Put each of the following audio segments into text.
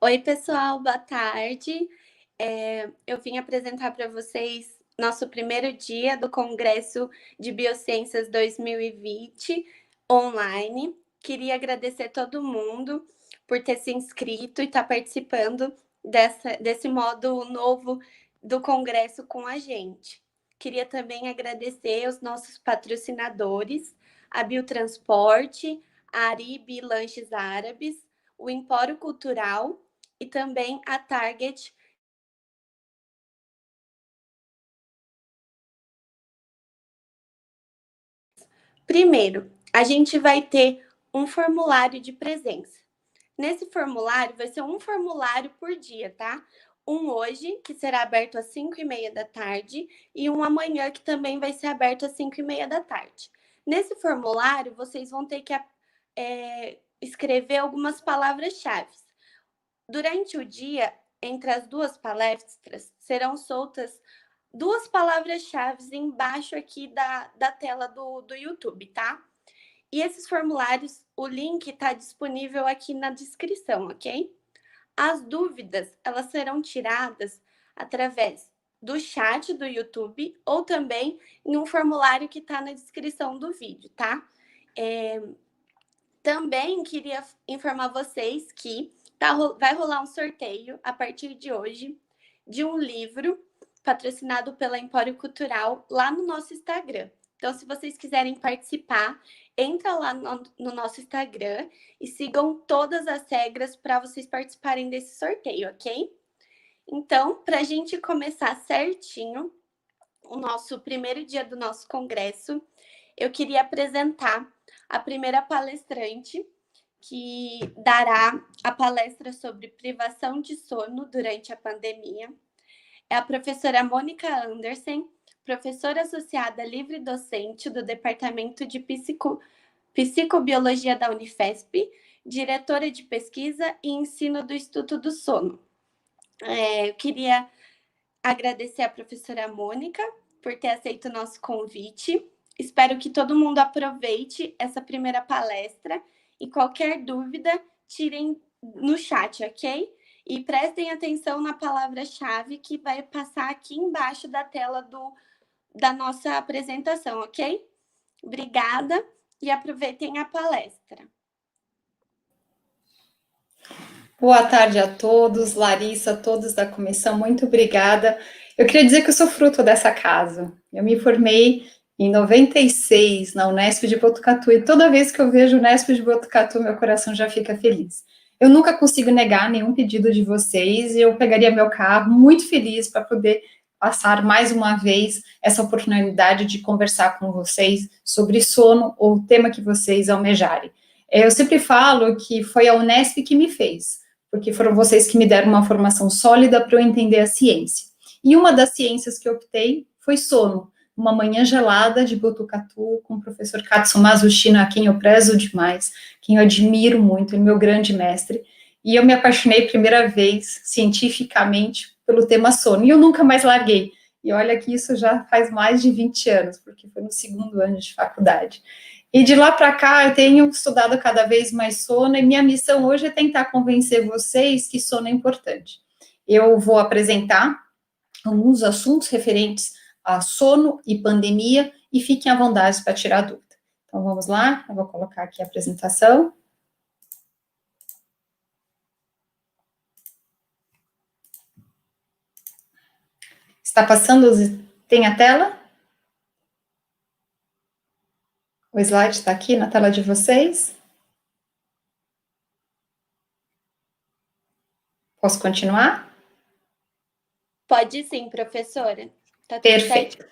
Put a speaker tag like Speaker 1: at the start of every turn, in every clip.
Speaker 1: Oi, pessoal, boa tarde. Eu vim apresentar para vocês nosso primeiro dia do Congresso de Biociências 2020 online. Queria agradecer todo mundo por ter se inscrito e estar participando desse modo novo do Congresso com a gente. Queria também agradecer os nossos patrocinadores, a Biotransporte, a Aribe Lanches Árabes, o Empório Cultural e também a Target. Primeiro, a gente vai ter um formulário de presença. Nesse formulário, vai ser um formulário por dia, tá? Um hoje, que será aberto às 5h30 da tarde, e um amanhã, que também vai ser aberto às 5h30 da tarde. Nesse formulário, vocês vão ter que escrever algumas palavras-chave. Durante o dia, entre as duas palestras, serão soltas duas palavras-chave embaixo aqui da tela do YouTube, tá? E esses formulários, o link está disponível aqui na descrição, ok? As dúvidas, elas serão tiradas através do chat do YouTube ou também em um formulário que está na descrição do vídeo, tá? Também queria informar vocês que vai rolar um sorteio a partir de hoje de um livro patrocinado pela Empório Cultural lá no nosso Instagram. Então, se vocês quiserem participar, entra lá no nosso Instagram e sigam todas as regras para vocês participarem desse sorteio, ok? Então, para a gente começar certinho o nosso primeiro dia do nosso congresso, eu queria apresentar a primeira palestrante, que dará a palestra sobre privação de sono durante a pandemia. É a professora Mônica Andersen, professora associada livre docente do Departamento de Psicobiologia da Unifesp, diretora de pesquisa e ensino do Instituto do Sono. Eu queria agradecer à professora Mônica por ter aceito o nosso convite. Espero que todo mundo aproveite essa primeira palestra e qualquer dúvida, tirem no chat, ok? E prestem atenção na palavra-chave que vai passar aqui embaixo da tela da nossa apresentação, ok? Obrigada e aproveitem a palestra.
Speaker 2: Boa tarde a todos, Larissa, todos da comissão, muito obrigada. Eu queria dizer que eu sou fruto dessa casa. Eu me formei em 96 na Unesp de Botucatu e toda vez que eu vejo Unesp de Botucatu, meu coração já fica feliz. Eu nunca consigo negar nenhum pedido de vocês e eu pegaria meu carro muito feliz para poder passar mais uma vez essa oportunidade de conversar com vocês sobre sono ou o tema que vocês almejarem. Eu sempre falo que foi a Unesp que me fez, porque foram vocês que me deram uma formação sólida para eu entender a ciência. E uma das ciências que eu optei foi sono, uma manhã gelada de Botucatu, com o professor Katsu Masushina, a quem eu prezo demais, quem eu admiro muito, ele é meu grande mestre, e eu me apaixonei primeira vez, cientificamente, pelo tema sono, e eu nunca mais larguei. E olha que isso já faz mais de 20 anos, porque foi no segundo ano de faculdade. E de lá para cá, eu tenho estudado cada vez mais sono, e minha missão hoje é tentar convencer vocês que sono é importante. Eu vou apresentar alguns assuntos referentes a sono e pandemia, e fiquem à vontade para tirar dúvida. Então, vamos lá, eu vou colocar aqui a apresentação. Está passando, tem a tela? O slide está aqui na tela de vocês. Posso continuar?
Speaker 1: Pode sim, professora. Tá tudo
Speaker 2: Perfeito.
Speaker 1: certo?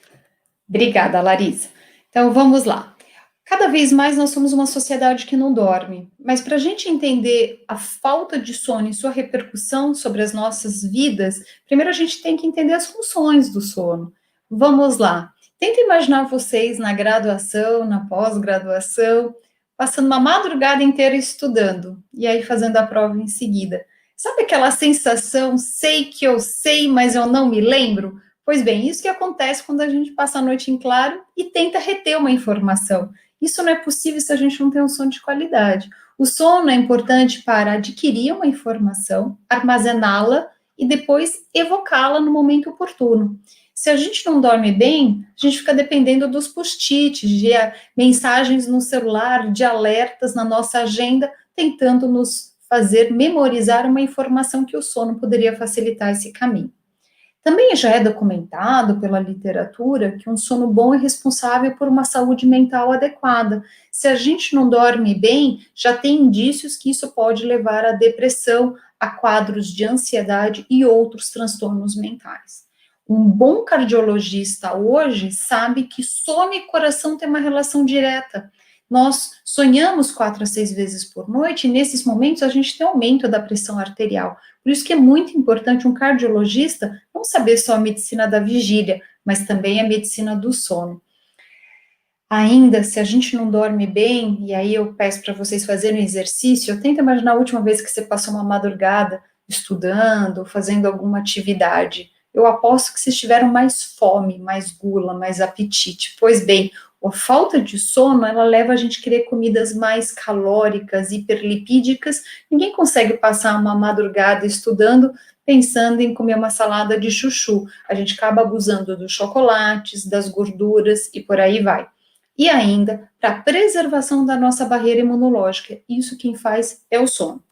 Speaker 2: Obrigada, Larissa. Então, vamos lá. Cada vez mais nós somos uma sociedade que não dorme, mas para a gente entender a falta de sono e sua repercussão sobre as nossas vidas, primeiro a gente tem que entender as funções do sono. Vamos lá. Tenta imaginar vocês na graduação, na pós-graduação, passando uma madrugada inteira estudando e aí fazendo a prova em seguida. Sabe aquela sensação, sei que eu sei, mas eu não me lembro? Pois bem, isso que acontece quando a gente passa a noite em claro e tenta reter uma informação. Isso não é possível se a gente não tem um sono de qualidade. O sono é importante para adquirir uma informação, armazená-la e depois evocá-la no momento oportuno. Se a gente não dorme bem, a gente fica dependendo dos post-its, de mensagens no celular, de alertas na nossa agenda, tentando nos fazer memorizar uma informação que o sono poderia facilitar esse caminho. Também já é documentado pela literatura que um sono bom é responsável por uma saúde mental adequada. Se a gente não dorme bem, já tem indícios que isso pode levar à depressão, a quadros de ansiedade e outros transtornos mentais. Um bom cardiologista hoje sabe que sono e coração têm uma relação direta. Nós sonhamos 4 a 6 vezes por noite e nesses momentos a gente tem aumento da pressão arterial. Por isso que é muito importante um cardiologista não saber só a medicina da vigília, mas também a medicina do sono. Ainda, se a gente não dorme bem, e aí eu peço para vocês fazerem um exercício, tenta imaginar a última vez que você passou uma madrugada estudando, fazendo alguma atividade. Eu aposto que vocês tiveram mais fome, mais gula, mais apetite. Pois bem, a falta de sono, ela leva a gente a querer comidas mais calóricas, hiperlipídicas. Ninguém consegue passar uma madrugada estudando pensando em comer uma salada de chuchu. A gente acaba abusando dos chocolates, das gorduras e por aí vai. E ainda, para a preservação da nossa barreira imunológica, isso quem faz é o sono.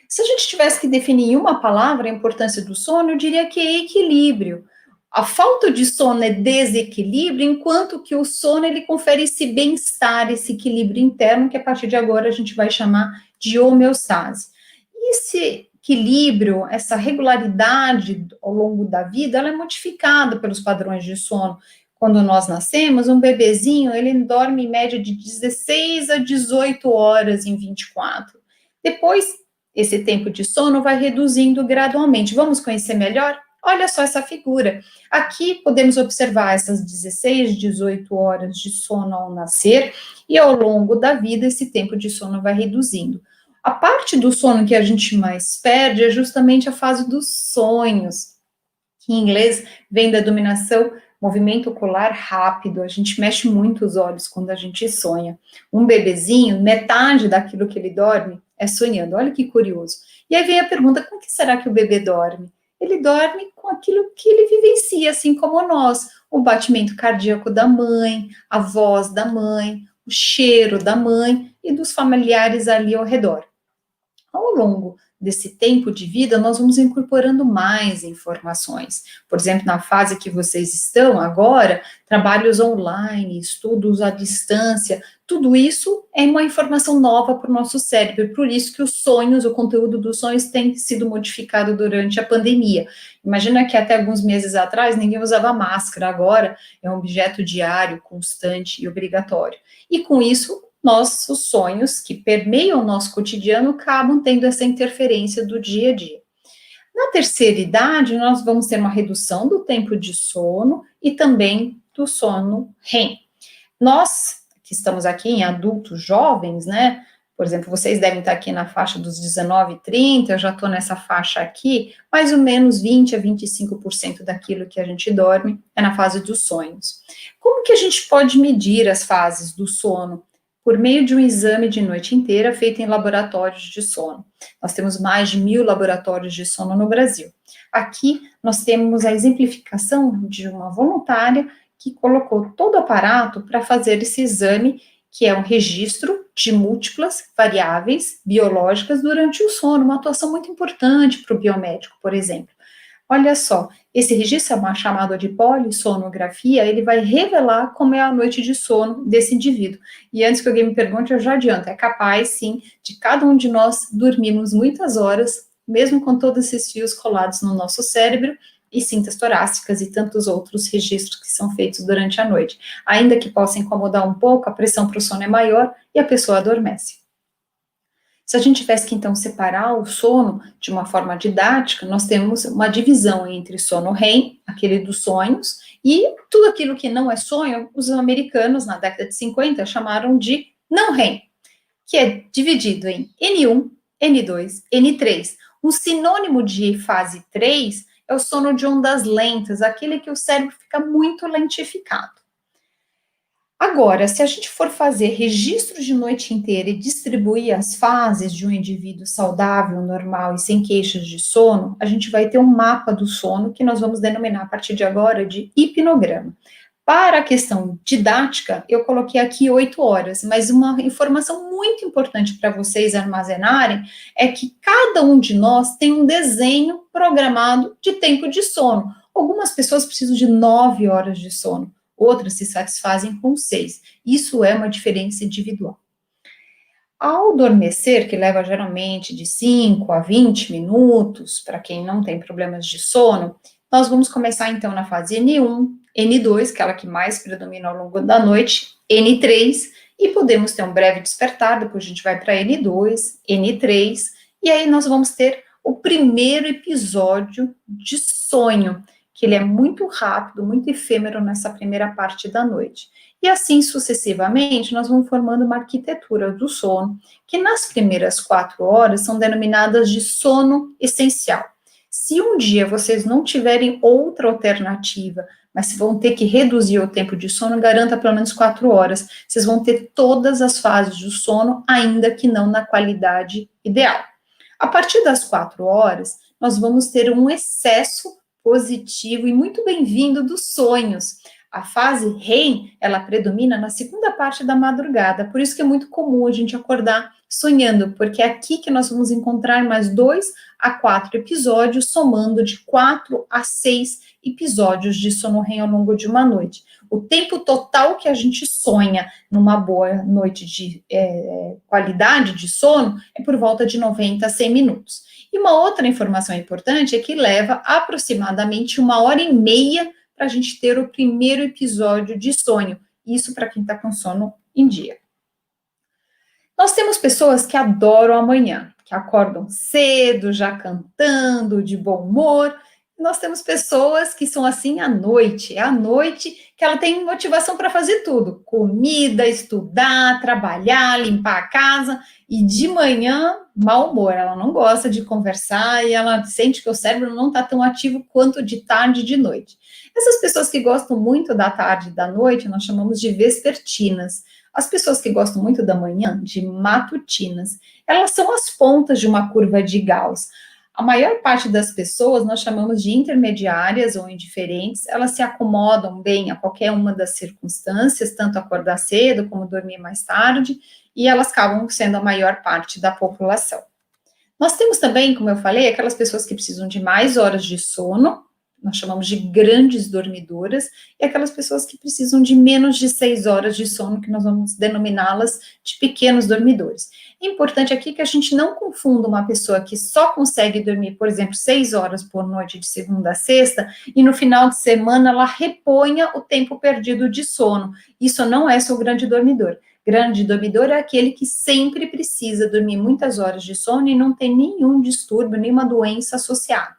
Speaker 2: Se a gente tivesse que definir em uma palavra a importância do sono, eu diria que é equilíbrio. A falta de sono é desequilíbrio, enquanto que o sono ele confere esse bem-estar, esse equilíbrio interno, que a partir de agora a gente vai chamar de homeostase. E esse equilíbrio, essa regularidade ao longo da vida, ela é modificada pelos padrões de sono. Quando nós nascemos, um bebezinho, ele dorme em média de 16 a 18 horas em 24. Depois, esse tempo de sono vai reduzindo gradualmente. Vamos conhecer melhor? Olha só essa figura. Aqui podemos observar essas 16, 18 horas de sono ao nascer e ao longo da vida esse tempo de sono vai reduzindo. A parte do sono que a gente mais perde é justamente a fase dos sonhos, que em inglês vem da dominação movimento ocular rápido, a gente mexe muito os olhos quando a gente sonha. Um bebezinho, metade daquilo que ele dorme é sonhando, olha que curioso. E aí vem a pergunta, com que será que o bebê dorme? Ele dorme com aquilo que ele vivencia, assim como nós, o batimento cardíaco da mãe, a voz da mãe, o cheiro da mãe e dos familiares ali ao redor. Ao longo desse tempo de vida, nós vamos incorporando mais informações. Por exemplo, na fase que vocês estão agora, trabalhos online, estudos à distância, tudo isso é uma informação nova para o nosso cérebro, por isso que os sonhos, o conteúdo dos sonhos tem sido modificado durante a pandemia. Imagina que até alguns meses atrás ninguém usava máscara, agora é um objeto diário, constante e obrigatório. E com isso, nossos sonhos, que permeiam o nosso cotidiano, acabam tendo essa interferência do dia a dia. Na terceira idade, nós vamos ter uma redução do tempo de sono e também do sono REM. Nós, que estamos aqui em adultos jovens, né, por exemplo, vocês devem estar aqui na faixa dos 19, 30, eu já estou nessa faixa aqui, mais ou menos 20 a 25% daquilo que a gente dorme é na fase dos sonhos. Como que a gente pode medir as fases do sono? Por meio de um exame de noite inteira feito em laboratórios de sono. Nós temos mais de 1.000 laboratórios de sono no Brasil. Aqui nós temos a exemplificação de uma voluntária que colocou todo o aparato para fazer esse exame, que é um registro de múltiplas variáveis biológicas durante o sono, uma atuação muito importante para o biomédico, por exemplo. Olha só, esse registro é chamado de polissonografia, ele vai revelar como é a noite de sono desse indivíduo. E antes que alguém me pergunte, eu já adianto, é capaz, sim, de cada um de nós dormirmos muitas horas, mesmo com todos esses fios colados no nosso cérebro, e cintas torácicas e tantos outros registros que são feitos durante a noite. Ainda que possa incomodar um pouco, a pressão para o sono é maior e a pessoa adormece. Se a gente tivesse que, então, separar o sono de uma forma didática, nós temos uma divisão entre sono REM, aquele dos sonhos, e tudo aquilo que não é sonho, os americanos, na década de 50, chamaram de não REM, que é dividido em N1, N2, N3. Um sinônimo de fase 3 é o sono de ondas lentas, aquele que o cérebro fica muito lentificado. Agora, se a gente for fazer registro de noite inteira e distribuir as fases de um indivíduo saudável, normal e sem queixas de sono, a gente vai ter um mapa do sono que nós vamos denominar a partir de agora de hipnograma. Para a questão didática, eu coloquei aqui 8 horas, mas uma informação muito importante para vocês armazenarem é que cada um de nós tem um desenho programado de tempo de sono. Algumas pessoas precisam de 9 horas de sono, outras se satisfazem com 6. Isso é uma diferença individual. Ao adormecer, que leva geralmente de 5 a 20 minutos, para quem não tem problemas de sono, nós vamos começar então na fase N1, N2, aquela que mais predomina ao longo da noite, N3, e podemos ter um breve despertar, depois a gente vai para N2, N3, e aí nós vamos ter o primeiro episódio de sonho, que ele é muito rápido, muito efêmero nessa primeira parte da noite. E assim sucessivamente, nós vamos formando uma arquitetura do sono, que nas primeiras 4 horas são denominadas de sono essencial. Se um dia vocês não tiverem outra alternativa, mas se vão ter que reduzir o tempo de sono, garanta pelo menos 4 horas. Vocês vão ter todas as fases do sono, ainda que não na qualidade ideal. A partir das 4 horas, nós vamos ter um excesso positivo e muito bem-vindo dos sonhos. A fase REM, ela predomina na segunda parte da madrugada, por isso que é muito comum a gente acordar sonhando, porque é aqui que nós vamos encontrar mais 2 a 4 episódios, somando de 4 a 6 episódios de sono REM ao longo de uma noite. O tempo total que a gente sonha numa boa noite de qualidade de sono é por volta de 90 a 100 minutos. E uma outra informação importante é que leva aproximadamente 1h30 para a gente ter o primeiro episódio de sonho. Isso para quem está com sono em dia. Nós temos pessoas que adoram a manhã, que acordam cedo, já cantando, de bom humor. Nós temos pessoas que são assim à noite. É à noite que ela tem motivação para fazer tudo. Comida, estudar, trabalhar, limpar a casa. E de manhã, mau humor. Ela não gosta de conversar e ela sente que o cérebro não está tão ativo quanto de tarde e de noite. Essas pessoas que gostam muito da tarde e da noite, nós chamamos de vespertinas. As pessoas que gostam muito da manhã, de matutinas, elas são as pontas de uma curva de Gauss. A maior parte das pessoas nós chamamos de intermediárias ou indiferentes, elas se acomodam bem a qualquer uma das circunstâncias, tanto acordar cedo como dormir mais tarde, e elas acabam sendo a maior parte da população. Nós temos também, como eu falei, aquelas pessoas que precisam de mais horas de sono, nós chamamos de grandes dormidoras, e aquelas pessoas que precisam de menos de 6 horas de sono, que nós vamos denominá-las de pequenos dormidores. É importante aqui que a gente não confunda uma pessoa que só consegue dormir, por exemplo, 6 horas por noite de segunda a sexta, e no final de semana ela reponha o tempo perdido de sono. Isso não é seu grande dormidor. Grande dormidor é aquele que sempre precisa dormir muitas horas de sono e não tem nenhum distúrbio, nenhuma doença associada.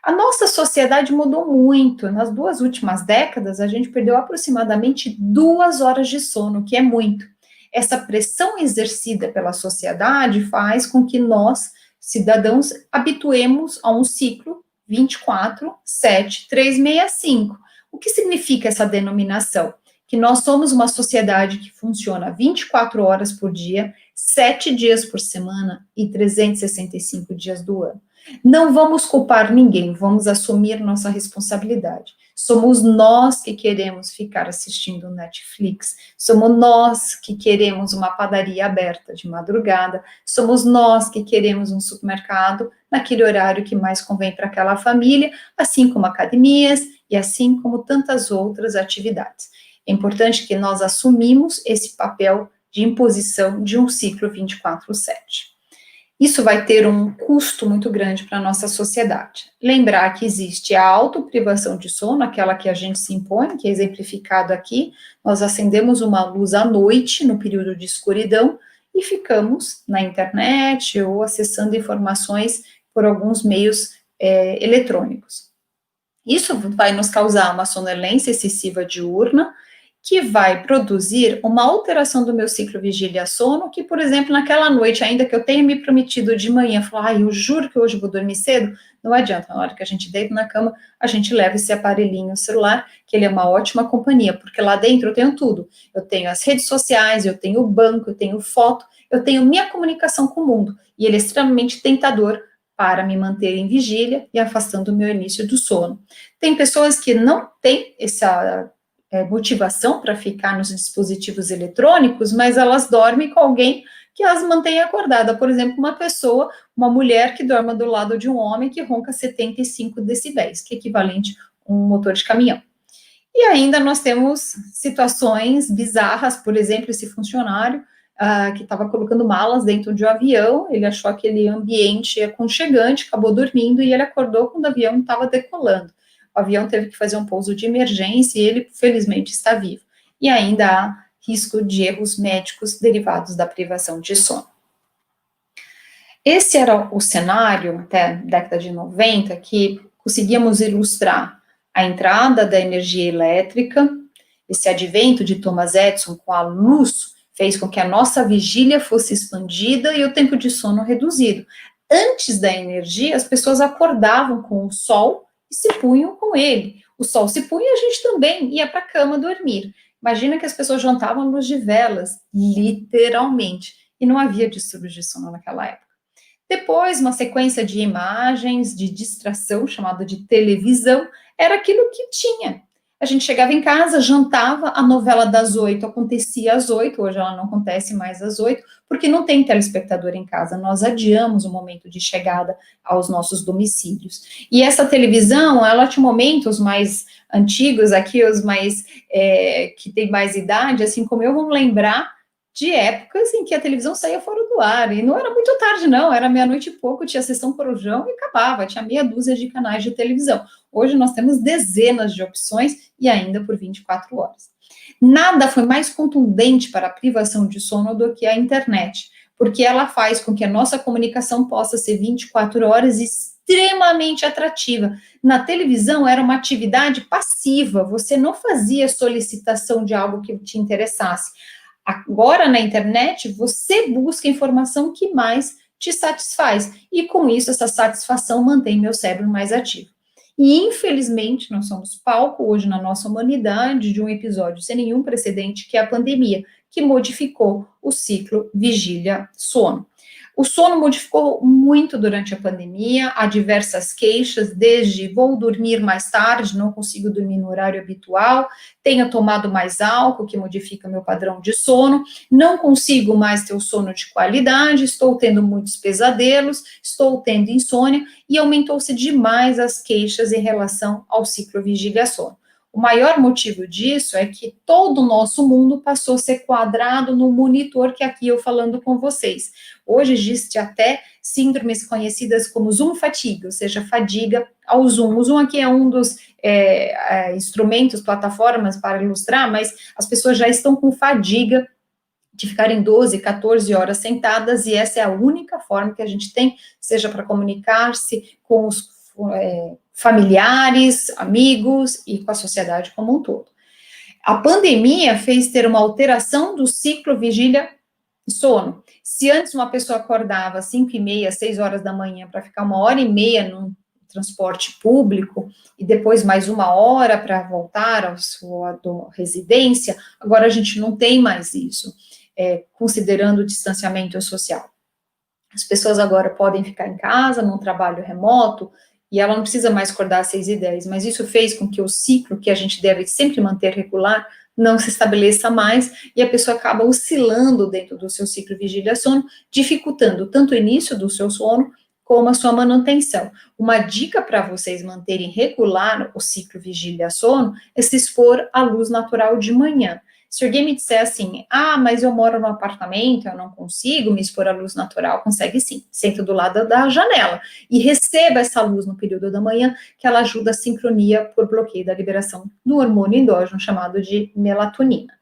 Speaker 2: A nossa sociedade mudou muito. Nas 2 últimas décadas, a gente perdeu aproximadamente 2 horas de sono, que é muito. Essa pressão exercida pela sociedade faz com que nós, cidadãos, habituemos a um ciclo 24, 7, 3, 6, 5. O que significa essa denominação? Que nós somos uma sociedade que funciona 24 horas por dia, 7 dias por semana e 365 dias do ano. Não vamos culpar ninguém, vamos assumir nossa responsabilidade. Somos nós que queremos ficar assistindo Netflix, somos nós que queremos uma padaria aberta de madrugada, somos nós que queremos um supermercado naquele horário que mais convém para aquela família, assim como academias e assim como tantas outras atividades. É importante que nós assumimos esse papel de imposição de um ciclo 24/7. Isso vai ter um custo muito grande para a nossa sociedade. Lembrar que existe a autoprivação de sono, aquela que a gente se impõe, que é exemplificado aqui. Nós acendemos uma luz à noite, no período de escuridão, e ficamos na internet ou acessando informações por alguns meios eletrônicos. Isso vai nos causar uma sonolência excessiva diurna, que vai produzir uma alteração do meu ciclo vigília-sono, que, por exemplo, naquela noite, ainda que eu tenha me prometido de manhã, falar, eu juro que hoje vou dormir cedo, não adianta, na hora que a gente deita na cama, a gente leva esse aparelhinho celular, que ele é uma ótima companhia, porque lá dentro eu tenho tudo. Eu tenho as redes sociais, eu tenho o banco, eu tenho foto, eu tenho minha comunicação com o mundo, e ele é extremamente tentador para me manter em vigília e afastando o meu início do sono. Tem pessoas que não têm essa motivação para ficar nos dispositivos eletrônicos, mas elas dormem com alguém que as mantém acordada. Por exemplo, uma mulher que dorme do lado de um homem que ronca 75 decibéis, que é equivalente a um motor de caminhão. E ainda nós temos situações bizarras, por exemplo, esse funcionário que estava colocando malas dentro de um avião, ele achou aquele ambiente aconchegante, acabou dormindo e ele acordou quando o avião estava decolando. O avião teve que fazer um pouso de emergência e ele, felizmente, está vivo. E ainda há risco de erros médicos derivados da privação de sono. Esse era o cenário, até a década de 90, que conseguíamos ilustrar a entrada da energia elétrica, esse advento de Thomas Edison com a luz fez com que a nossa vigília fosse expandida e o tempo de sono reduzido. Antes da energia, as pessoas acordavam com o sol e se punham com ele. O sol se punha e a gente também ia para a cama dormir. Imagina que as pessoas jantavam à luz de velas, literalmente, e não havia distúrbios de sono naquela época. Depois, uma sequência de imagens, de distração, chamada de televisão, era aquilo que tinha. A gente chegava em casa, jantava, a novela das 8 acontecia às 8, hoje ela não acontece mais às 8, porque não tem telespectador em casa, nós adiamos o momento de chegada aos nossos domicílios. E essa televisão, ela tinha momentos mais antigos, aqui os mais, que tem mais idade, assim como eu, vão lembrar de épocas em que a televisão saía fora do ar, e não era muito tarde não, era meia-noite e pouco, tinha sessão Corujão e acabava, tinha meia dúzia de canais de televisão. Hoje nós temos dezenas de opções e ainda por 24 horas. Nada foi mais contundente para a privação de sono do que a internet, porque ela faz com que a nossa comunicação possa ser 24 horas extremamente atrativa. Na televisão era uma atividade passiva, você não fazia solicitação de algo que te interessasse. Agora, na internet, você busca a informação que mais te satisfaz, e com isso, essa satisfação mantém meu cérebro mais ativo. E, infelizmente, nós somos palco hoje na nossa humanidade de um episódio sem nenhum precedente, que é a pandemia, que modificou o ciclo vigília-sono. O sono modificou muito durante a pandemia, há diversas queixas, desde vou dormir mais tarde, não consigo dormir no horário habitual, tenho tomado mais álcool, que modifica meu padrão de sono, não consigo mais ter o sono de qualidade, estou tendo muitos pesadelos, estou tendo insônia, e aumentou-se demais as queixas em relação ao ciclo vigília-sono. O maior motivo disso é que todo o nosso mundo passou a ser quadrado no monitor que aqui eu falando com vocês. Hoje existe até síndromes conhecidas como Zoom fatigue, ou seja, fadiga ao Zoom. O Zoom aqui é um dos instrumentos, plataformas para ilustrar, mas as pessoas já estão com fadiga de ficarem 12, 14 horas sentadas, e essa é a única forma que a gente tem, seja para comunicar-se com os familiares, amigos e com a sociedade como um todo. A pandemia fez ter uma alteração do ciclo vigília-sono. Se antes uma pessoa acordava às 5h30, 6 horas da manhã para ficar 1h30 num transporte público e depois mais 1 hora para voltar à sua residência, agora a gente não tem mais isso, considerando o distanciamento social. As pessoas agora podem ficar em casa, num trabalho remoto, e ela não precisa mais acordar às 6h10, mas isso fez com que o ciclo, que a gente deve sempre manter regular, não se estabeleça mais, e a pessoa acaba oscilando dentro do seu ciclo vigília-sono, dificultando tanto o início do seu sono, como a sua manutenção. Uma dica para vocês manterem regular o ciclo vigília-sono é se expor à luz natural de manhã. Se alguém me disser assim, mas eu moro num apartamento, eu não consigo me expor à luz natural, consegue sim, senta do lado da janela e receba essa luz no período da manhã, que ela ajuda a sincronia por bloqueio da liberação do hormônio endógeno chamado de melatonina.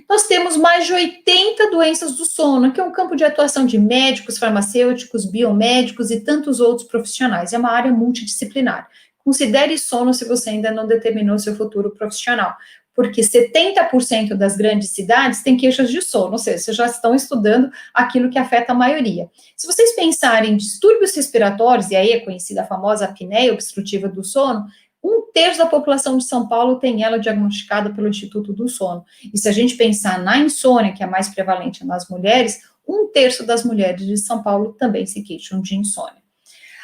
Speaker 2: Nós temos mais de 80 doenças do sono, que é um campo de atuação de médicos, farmacêuticos, biomédicos e tantos outros profissionais, é uma área multidisciplinar. Considere sono se você ainda não determinou seu futuro profissional, porque 70% das grandes cidades têm queixas de sono, ou seja, vocês já estão estudando aquilo que afeta a maioria. Se vocês pensarem em distúrbios respiratórios, e aí é conhecida a famosa apneia obstrutiva do sono, 1/3 da população de São Paulo tem ela diagnosticada pelo Instituto do Sono. E se a gente pensar na insônia, que é mais prevalente nas mulheres, 1/3 das mulheres de São Paulo também se queixam de insônia.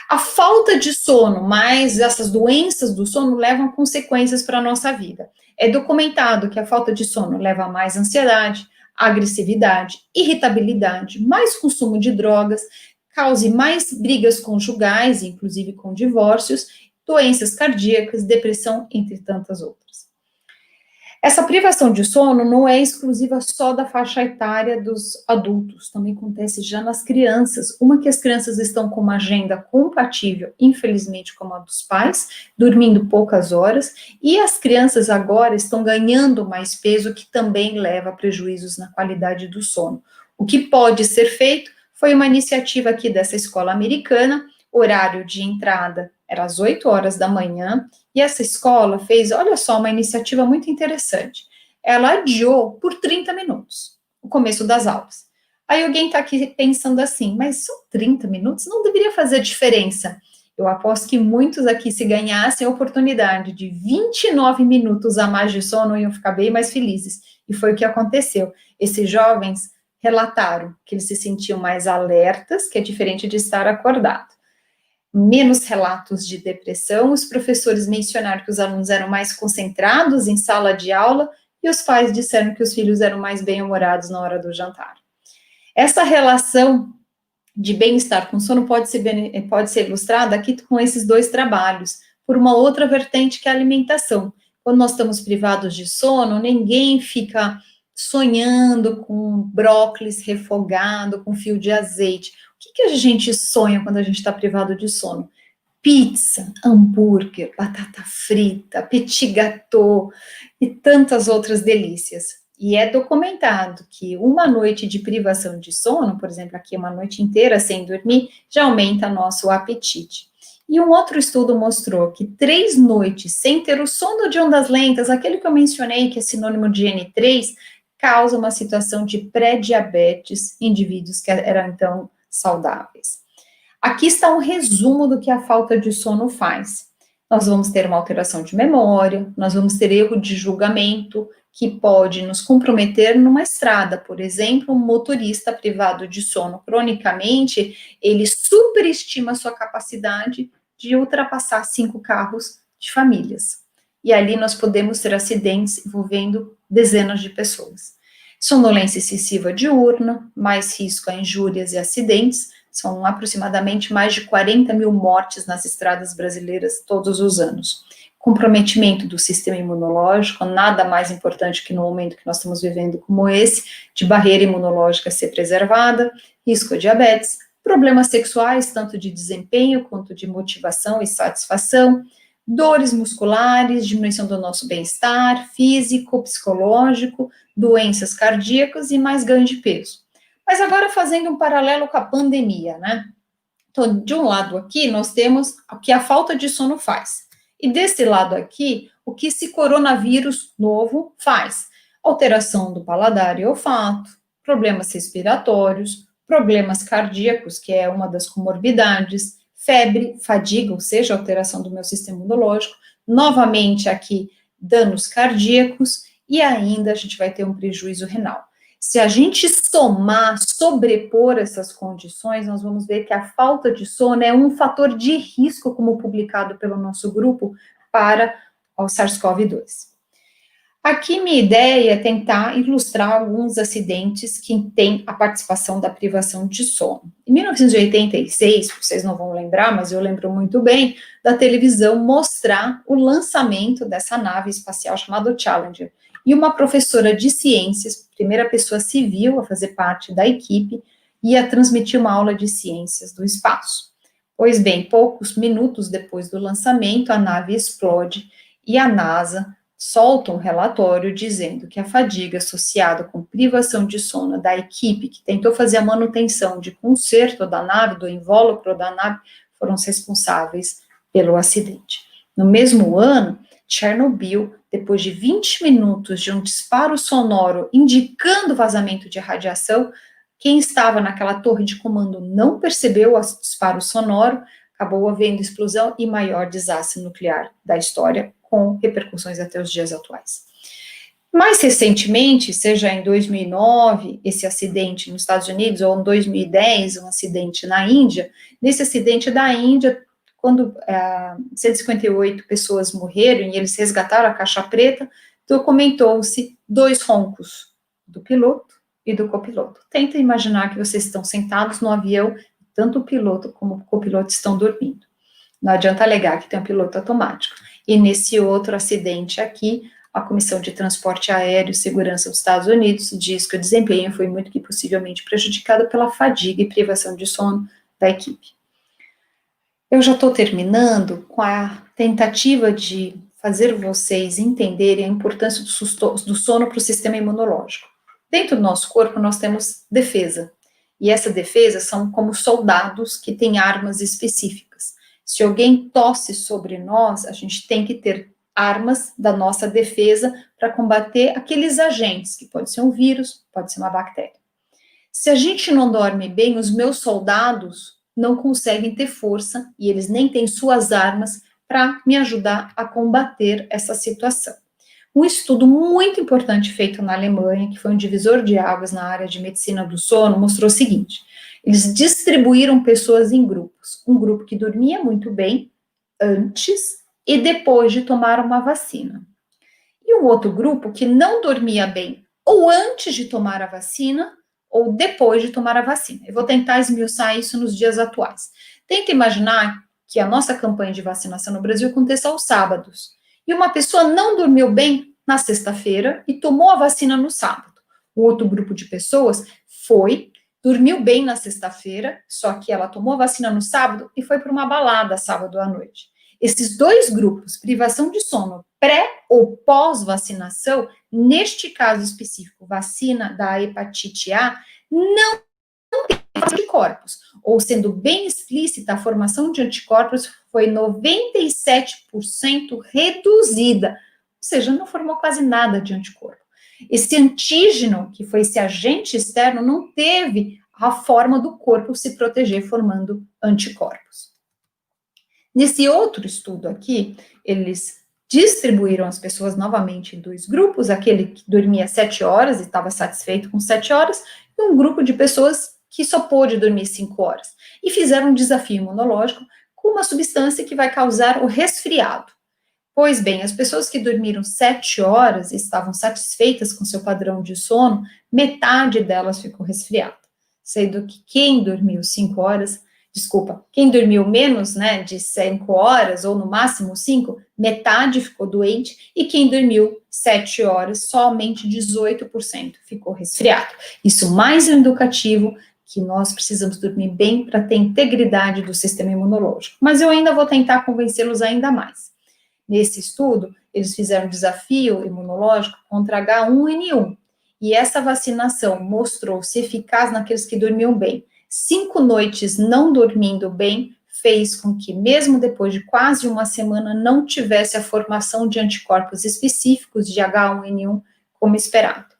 Speaker 2: A falta de sono, mais essas doenças do sono, levam consequências para a nossa vida. É documentado que a falta de sono leva a mais ansiedade, agressividade, irritabilidade, mais consumo de drogas, cause mais brigas conjugais, inclusive com divórcios, doenças cardíacas, depressão, entre tantas outras. Essa privação de sono não é exclusiva só da faixa etária dos adultos, também acontece já nas crianças. Uma que as crianças estão com uma agenda compatível, infelizmente, com a dos pais, dormindo poucas horas, e as crianças agora estão ganhando mais peso, que também leva a prejuízos na qualidade do sono. O que pode ser feito foi uma iniciativa aqui dessa escola americana, horário de entrada era às 8 horas da manhã, e essa escola fez, olha só, uma iniciativa muito interessante. Ela adiou por 30 minutos o começo das aulas. Aí alguém está aqui pensando assim, mas são 30 minutos? Não deveria fazer diferença. Eu aposto que muitos aqui, se ganhassem a oportunidade de 29 minutos a mais de sono, iam ficar bem mais felizes. E foi o que aconteceu. Esses jovens relataram que eles se sentiam mais alertas, que é diferente de estar acordado. Menos relatos de depressão, os professores mencionaram que os alunos eram mais concentrados em sala de aula e os pais disseram que os filhos eram mais bem-humorados na hora do jantar. Essa relação de bem-estar com sono pode ser ilustrada aqui com esses dois trabalhos, por uma outra vertente que é a alimentação. Quando nós estamos privados de sono, ninguém fica sonhando com brócolis refogado, com fio de azeite. O que a gente sonha quando a gente está privado de sono? Pizza, hambúrguer, batata frita, petit gâteau e tantas outras delícias. E é documentado que uma noite de privação de sono, por exemplo, aqui uma noite inteira sem dormir, já aumenta nosso apetite. E um outro estudo mostrou que 3 noites sem ter o sono de ondas lentas, aquele que eu mencionei, que é sinônimo de N3, causa uma situação de pré-diabetes em indivíduos que eram, então, saudáveis. Aqui está um resumo do que a falta de sono faz. Nós vamos ter uma alteração de memória, nós vamos ter erro de julgamento, que pode nos comprometer numa estrada. Por exemplo, um motorista privado de sono cronicamente, ele superestima a sua capacidade de ultrapassar 5 carros de famílias. E ali nós podemos ter acidentes envolvendo dezenas de pessoas. Sonolência excessiva diurna, mais risco a injúrias e acidentes, são aproximadamente mais de 40 mil mortes nas estradas brasileiras todos os anos. Comprometimento do sistema imunológico, nada mais importante que no momento que nós estamos vivendo como esse, de barreira imunológica ser preservada, risco a diabetes, problemas sexuais, tanto de desempenho quanto de motivação e satisfação, dores musculares, diminuição do nosso bem-estar físico, psicológico, doenças cardíacas e mais ganho de peso. Mas agora fazendo um paralelo com a pandemia, né? Então, de um lado aqui, nós temos o que a falta de sono faz. E desse lado aqui, o que esse coronavírus novo faz. Alteração do paladar e olfato, problemas respiratórios, problemas cardíacos, que é uma das comorbidades, febre, fadiga, ou seja, alteração do meu sistema imunológico, novamente aqui, danos cardíacos, e ainda a gente vai ter um prejuízo renal. Se a gente somar, sobrepor essas condições, nós vamos ver que a falta de sono é um fator de risco, como publicado pelo nosso grupo, para o SARS-CoV-2. Aqui minha ideia é tentar ilustrar alguns acidentes que têm a participação da privação de sono. Em 1986, vocês não vão lembrar, mas eu lembro muito bem, da televisão mostrar o lançamento dessa nave espacial chamada Challenger. E uma professora de ciências, primeira pessoa civil a fazer parte da equipe, ia transmitir uma aula de ciências do espaço. Pois bem, poucos minutos depois do lançamento, a nave explode e a NASA solta um relatório dizendo que a fadiga associada com privação de sono da equipe que tentou fazer a manutenção de conserto da nave, do invólucro da nave, foram os responsáveis pelo acidente. No mesmo ano, Chernobyl, depois de 20 minutos de um disparo sonoro indicando vazamento de radiação, quem estava naquela torre de comando não percebeu o disparo sonoro, acabou havendo explosão e maior desastre nuclear da história, com repercussões até os dias atuais. Mais recentemente, seja em 2009, esse acidente nos Estados Unidos, ou em 2010, um acidente na Índia, nesse acidente da Índia, quando 158 pessoas morreram e eles resgataram a caixa preta, documentou-se 2 roncos, do piloto e do copiloto. Tenta imaginar que vocês estão sentados no avião, tanto o piloto como o copiloto estão dormindo. Não adianta alegar que tem um piloto automático. E nesse outro acidente aqui, a Comissão de Transporte Aéreo e Segurança dos Estados Unidos diz que o desempenho foi muito que possivelmente prejudicado pela fadiga e privação de sono da equipe. Eu já estou terminando com a tentativa de fazer vocês entenderem a importância do sono para o sistema imunológico. Dentro do nosso corpo, nós temos defesa. E essa defesa são como soldados que têm armas específicas. Se alguém tosse sobre nós, a gente tem que ter armas da nossa defesa para combater aqueles agentes, que pode ser um vírus, pode ser uma bactéria. Se a gente não dorme bem, os meus soldados não conseguem ter força e eles nem têm suas armas para me ajudar a combater essa situação. Um estudo muito importante feito na Alemanha, que foi um divisor de águas na área de medicina do sono, mostrou o seguinte: eles distribuíram pessoas em grupos. Um grupo que dormia muito bem antes e depois de tomar uma vacina. E um outro grupo que não dormia bem ou antes de tomar a vacina ou depois de tomar a vacina. Eu vou tentar esmiuçar isso nos dias atuais. Tenta imaginar que a nossa campanha de vacinação no Brasil aconteça aos sábados. E uma pessoa não dormiu bem na sexta-feira e tomou a vacina no sábado. O outro grupo de pessoas dormiu bem na sexta-feira, só que ela tomou a vacina no sábado e foi para uma balada sábado à noite. Esses 2 grupos, privação de sono pré ou pós-vacinação, neste caso específico, vacina da hepatite A, não tem anticorpos, ou sendo bem explícita, a formação de anticorpos foi 97% reduzida, ou seja, não formou quase nada de anticorpo. Esse antígeno, que foi esse agente externo, não teve a forma do corpo se proteger formando anticorpos. Nesse outro estudo aqui, eles distribuíram as pessoas novamente em 2 grupos, aquele que dormia 7 horas e estava satisfeito com 7 horas, e um grupo de pessoas que só pôde dormir 5 horas. E fizeram um desafio imunológico com uma substância que vai causar o resfriado. Pois bem, as pessoas que dormiram 7 horas e estavam satisfeitas com seu padrão de sono, metade delas ficou resfriada. Sendo que quem dormiu 5 horas, quem dormiu menos, de 5 horas, ou no máximo 5, metade ficou doente, e quem dormiu 7 horas, somente 18% ficou resfriado. Isso mais um indicativo que nós precisamos dormir bem para ter integridade do sistema imunológico. Mas eu ainda vou tentar convencê-los ainda mais. Nesse estudo, eles fizeram um desafio imunológico contra H1N1, e essa vacinação mostrou-se eficaz naqueles que dormiam bem. 5 noites não dormindo bem fez com que, mesmo depois de quase uma semana, não tivesse a formação de anticorpos específicos de H1N1 como esperado.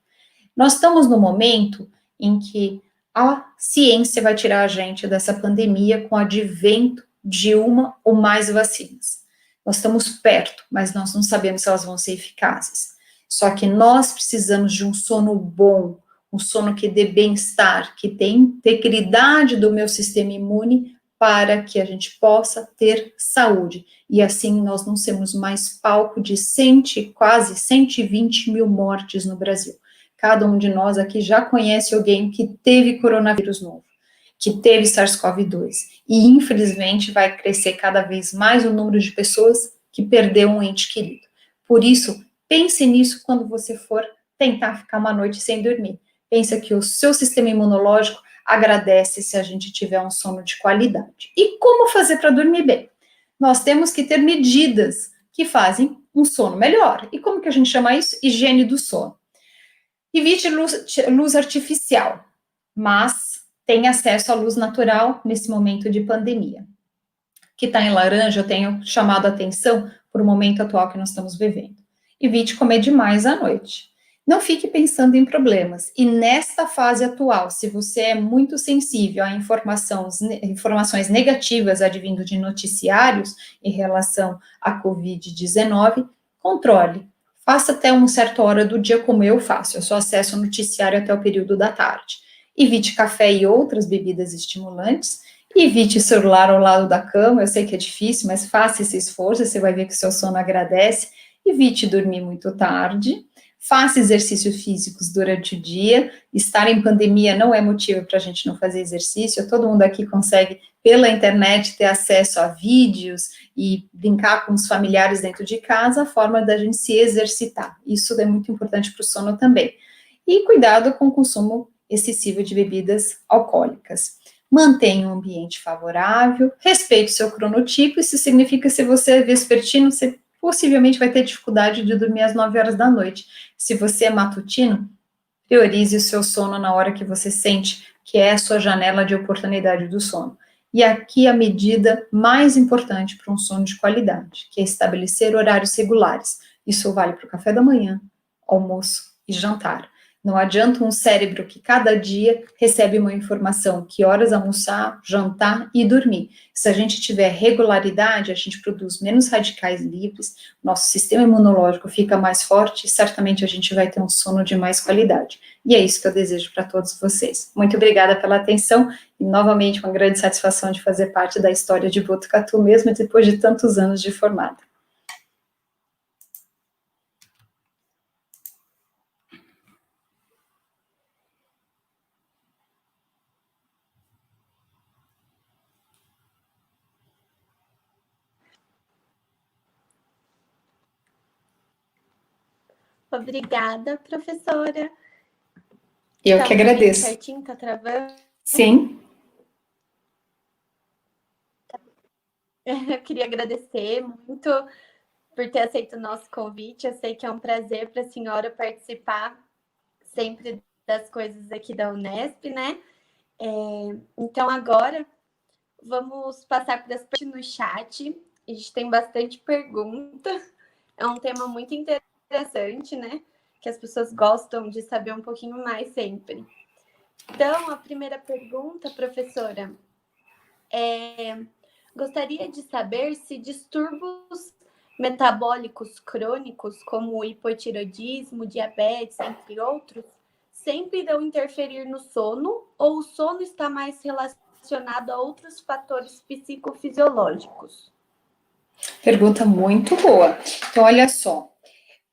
Speaker 2: Nós estamos no momento em que a ciência vai tirar a gente dessa pandemia com o advento de uma ou mais vacinas. Nós estamos perto, mas nós não sabemos se elas vão ser eficazes. Só que nós precisamos de um sono bom, um sono que dê bem-estar, que tenha integridade do meu sistema imune para que a gente possa ter saúde. E assim nós não sermos mais palco de quase 120 mil mortes no Brasil. Cada um de nós aqui já conhece alguém que teve coronavírus novo, que teve SARS-CoV-2. E infelizmente vai crescer cada vez mais o número de pessoas que perdeu um ente querido. Por isso, pense nisso quando você for tentar ficar uma noite sem dormir. Pensa que o seu sistema imunológico agradece se a gente tiver um sono de qualidade. E como fazer para dormir bem? Nós temos que ter medidas que fazem um sono melhor. E como que a gente chama isso? Higiene do sono. Evite luz artificial, mas tenha acesso à luz natural nesse momento de pandemia. Que está em laranja, eu tenho chamado a atenção por o momento atual que nós estamos vivendo. Evite comer demais à noite. Não fique pensando em problemas. E nesta fase atual, se você é muito sensível a informações negativas advindo de noticiários em relação à Covid-19, controle. Faça até uma certa hora do dia como eu faço. Eu só acesso o noticiário até o período da tarde. Evite café e outras bebidas estimulantes. Evite celular ao lado da cama. Eu sei que é difícil, mas faça esse esforço, você vai ver que o seu sono agradece. Evite dormir muito tarde. Faça exercícios físicos durante o dia. Estar em pandemia não é motivo para a gente não fazer exercício. Todo mundo aqui consegue, pela internet, ter acesso a vídeos e brincar com os familiares dentro de casa, a forma da gente se exercitar. Isso é muito importante para o sono também. E cuidado com o consumo excessivo de bebidas alcoólicas. Mantenha um ambiente favorável, respeite o seu cronotipo. Isso significa que se você é vespertino, você possivelmente vai ter dificuldade de dormir às 9 horas da noite. Se você é matutino, priorize o seu sono na hora que você sente que é a sua janela de oportunidade do sono. E aqui a medida mais importante para um sono de qualidade, que é estabelecer horários regulares. Isso vale para o café da manhã, almoço e jantar. Não adianta um cérebro que cada dia recebe uma informação, que horas almoçar, jantar e dormir. Se a gente tiver regularidade, a gente produz menos radicais livres, nosso sistema imunológico fica mais forte e certamente a gente vai ter um sono de mais qualidade. E é isso que eu desejo para todos vocês. Muito obrigada pela atenção e, novamente, uma grande satisfação de fazer parte da história de Botucatu, mesmo depois de tantos anos de formada.
Speaker 1: Obrigada, professora.
Speaker 2: Eu
Speaker 1: Tá
Speaker 2: que
Speaker 1: ouvindo
Speaker 2: agradeço.
Speaker 1: certinho? Tá travando?
Speaker 2: Sim.
Speaker 1: Eu queria agradecer muito por ter aceito o nosso convite. Eu sei que é um prazer para a senhora participar sempre das coisas aqui da Unesp, né? Então, agora, vamos passar para as perguntas no chat. A gente tem bastante pergunta. É um tema muito interessante, né? Que as pessoas gostam de saber um pouquinho mais sempre. Então, a primeira pergunta, professora, gostaria de saber se distúrbios metabólicos crônicos, como o hipotireoidismo, diabetes, entre outros, sempre irão interferir no sono, ou o sono está mais relacionado a outros fatores psicofisiológicos?
Speaker 2: Pergunta muito boa. Então, olha só.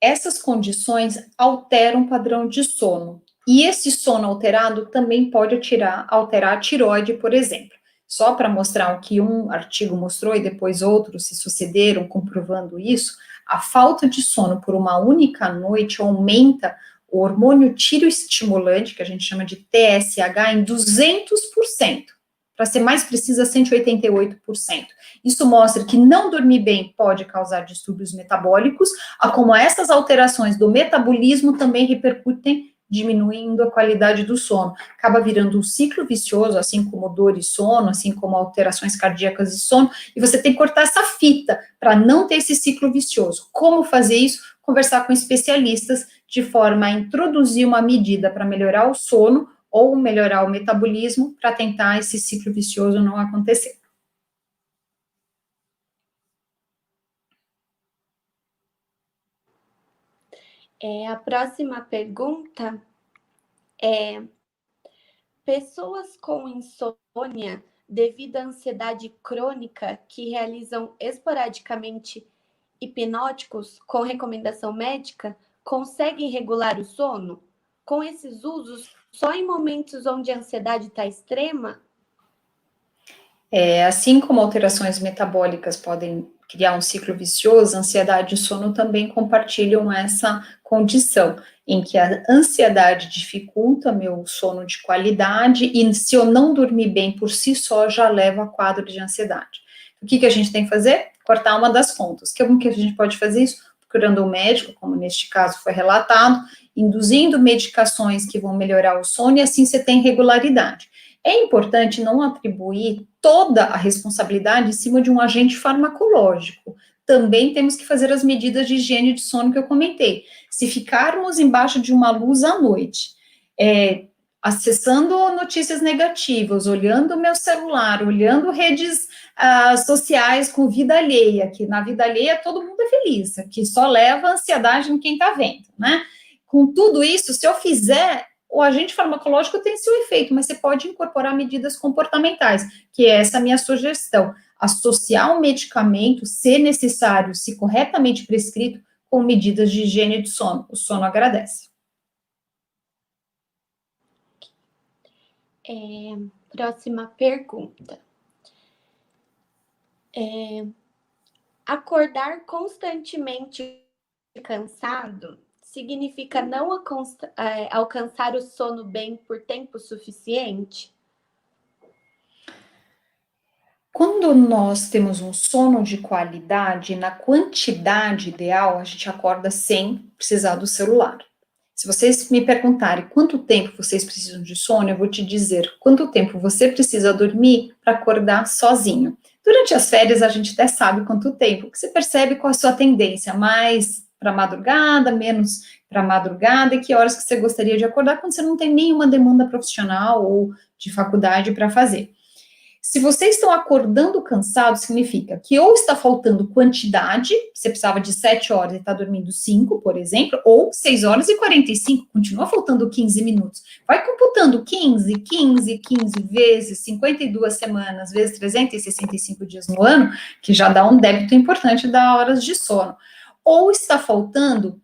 Speaker 2: Essas condições alteram o padrão de sono. E esse sono alterado também pode alterar a tiroide, por exemplo. Só para mostrar o que um artigo mostrou e depois outros se sucederam comprovando isso, a falta de sono por uma única noite aumenta o hormônio tiroestimulante, que a gente chama de TSH, em 200%. Para ser mais precisa, 188%. Isso mostra que não dormir bem pode causar distúrbios metabólicos, como essas alterações do metabolismo também repercutem, diminuindo a qualidade do sono. Acaba virando um ciclo vicioso, assim como dor e sono, assim como alterações cardíacas e sono, e você tem que cortar essa fita para não ter esse ciclo vicioso. Como fazer isso? Conversar com especialistas de forma a introduzir uma medida para melhorar o sono ou melhorar o metabolismo para tentar esse ciclo vicioso não acontecer.
Speaker 1: A próxima pergunta é: pessoas com insônia devido à ansiedade crônica que realizam esporadicamente hipnóticos com recomendação médica conseguem regular o sono? Com esses usos, só em momentos onde a ansiedade está extrema?
Speaker 2: Assim como alterações metabólicas podem criar um ciclo vicioso, ansiedade e sono também compartilham essa condição, em que a ansiedade dificulta meu sono de qualidade, e se eu não dormir bem por si só, já leva a quadro de ansiedade. O que a gente tem que fazer? Cortar uma das pontas. Como que a gente pode fazer isso? Procurando um médico, como neste caso foi relatado, induzindo medicações que vão melhorar o sono, e assim você tem regularidade. É importante não atribuir toda a responsabilidade em cima de um agente farmacológico. também temos que fazer as medidas de higiene de sono que eu comentei. Se ficarmos embaixo de uma luz à noite, acessando notícias negativas, olhando o meu celular, olhando redes sociais com vida alheia, que na vida alheia todo mundo é feliz, que só leva ansiedade em quem está vendo, né? Com tudo isso, se eu fizer, o agente farmacológico tem seu efeito, mas você pode incorporar medidas comportamentais, que é essa minha sugestão. Associar o medicamento, se necessário, se corretamente prescrito, com medidas de higiene de sono. O sono agradece.
Speaker 1: Próxima pergunta. Acordar constantemente cansado significa não alcançar o sono bem por tempo suficiente?
Speaker 2: Quando nós temos um sono de qualidade, na quantidade ideal, a gente acorda sem precisar do celular. Se vocês me perguntarem quanto tempo vocês precisam de sono, eu vou te dizer quanto tempo você precisa dormir para acordar sozinho. Durante as férias, a gente até sabe quanto tempo, que você percebe qual a sua tendência, mais para madrugada, menos para madrugada, e que horas que você gostaria de acordar quando você não tem nenhuma demanda profissional ou de faculdade para fazer. Se vocês estão acordando cansados, significa que ou está faltando quantidade, você precisava de 7 horas e está dormindo 5, por exemplo, ou 6 horas e 45, continua faltando 15 minutos. Vai computando 15 vezes 52 semanas, vezes 365 dias no ano, que já dá um débito importante da horas de sono. Ou está faltando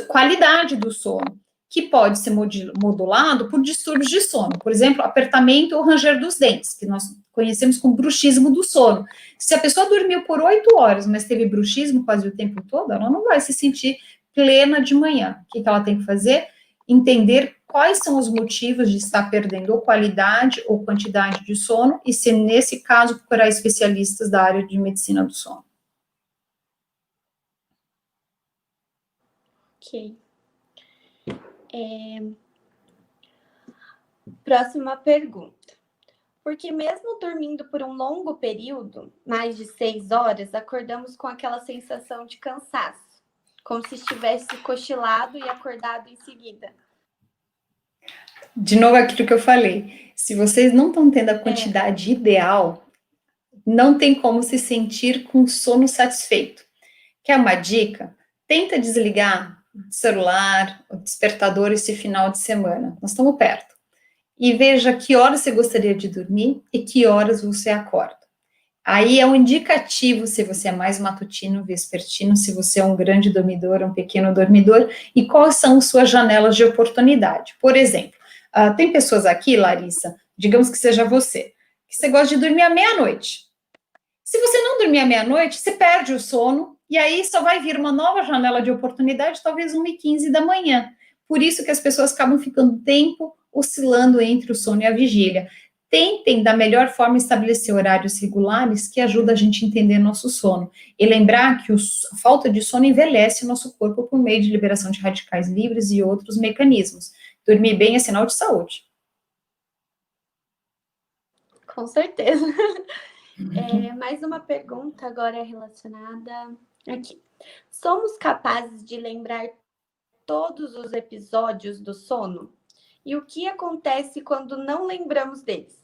Speaker 2: qualidade do sono, que pode ser modulado por distúrbios de sono, por exemplo, apertamento ou ranger dos dentes, que nós conhecemos como bruxismo do sono. Se a pessoa dormiu por 8 horas, mas teve bruxismo quase o tempo todo, ela não vai se sentir plena de manhã. O que ela tem que fazer? Entender quais são os motivos de estar perdendo ou qualidade ou quantidade de sono, e se nesse caso procurar especialistas da área de medicina do sono.
Speaker 1: Ok. Próxima pergunta. Porque mesmo dormindo por um longo período, mais de 6 horas, acordamos com aquela sensação de cansaço, como se estivesse cochilado e acordado em seguida.
Speaker 2: De novo, aquilo que eu falei, se vocês não estão tendo a quantidade ideal, não tem como se sentir com sono satisfeito. Quer uma dica? Tenta desligar o celular, o despertador esse final de semana. Nós estamos perto. E veja que horas você gostaria de dormir e que horas você acorda. Aí é um indicativo se você é mais matutino, vespertino, se você é um grande dormidor, um pequeno dormidor, e quais são suas janelas de oportunidade. Por exemplo, tem pessoas aqui, Larissa, digamos que seja você, que você gosta de dormir à meia-noite. Se você não dormir à meia-noite, você perde o sono, e aí só vai vir uma nova janela de oportunidade, talvez 1h15 da manhã. Por isso que as pessoas acabam ficando tempo oscilando entre o sono e a vigília. Tentem, da melhor forma, estabelecer horários regulares que ajudam a gente a entender nosso sono. E lembrar que a falta de sono envelhece o nosso corpo por meio de liberação de radicais livres e outros mecanismos. Dormir bem é sinal de saúde.
Speaker 1: Com certeza. Mais uma pergunta agora relacionada aqui. Somos capazes de lembrar todos os episódios do sono? E o que acontece quando não lembramos deles?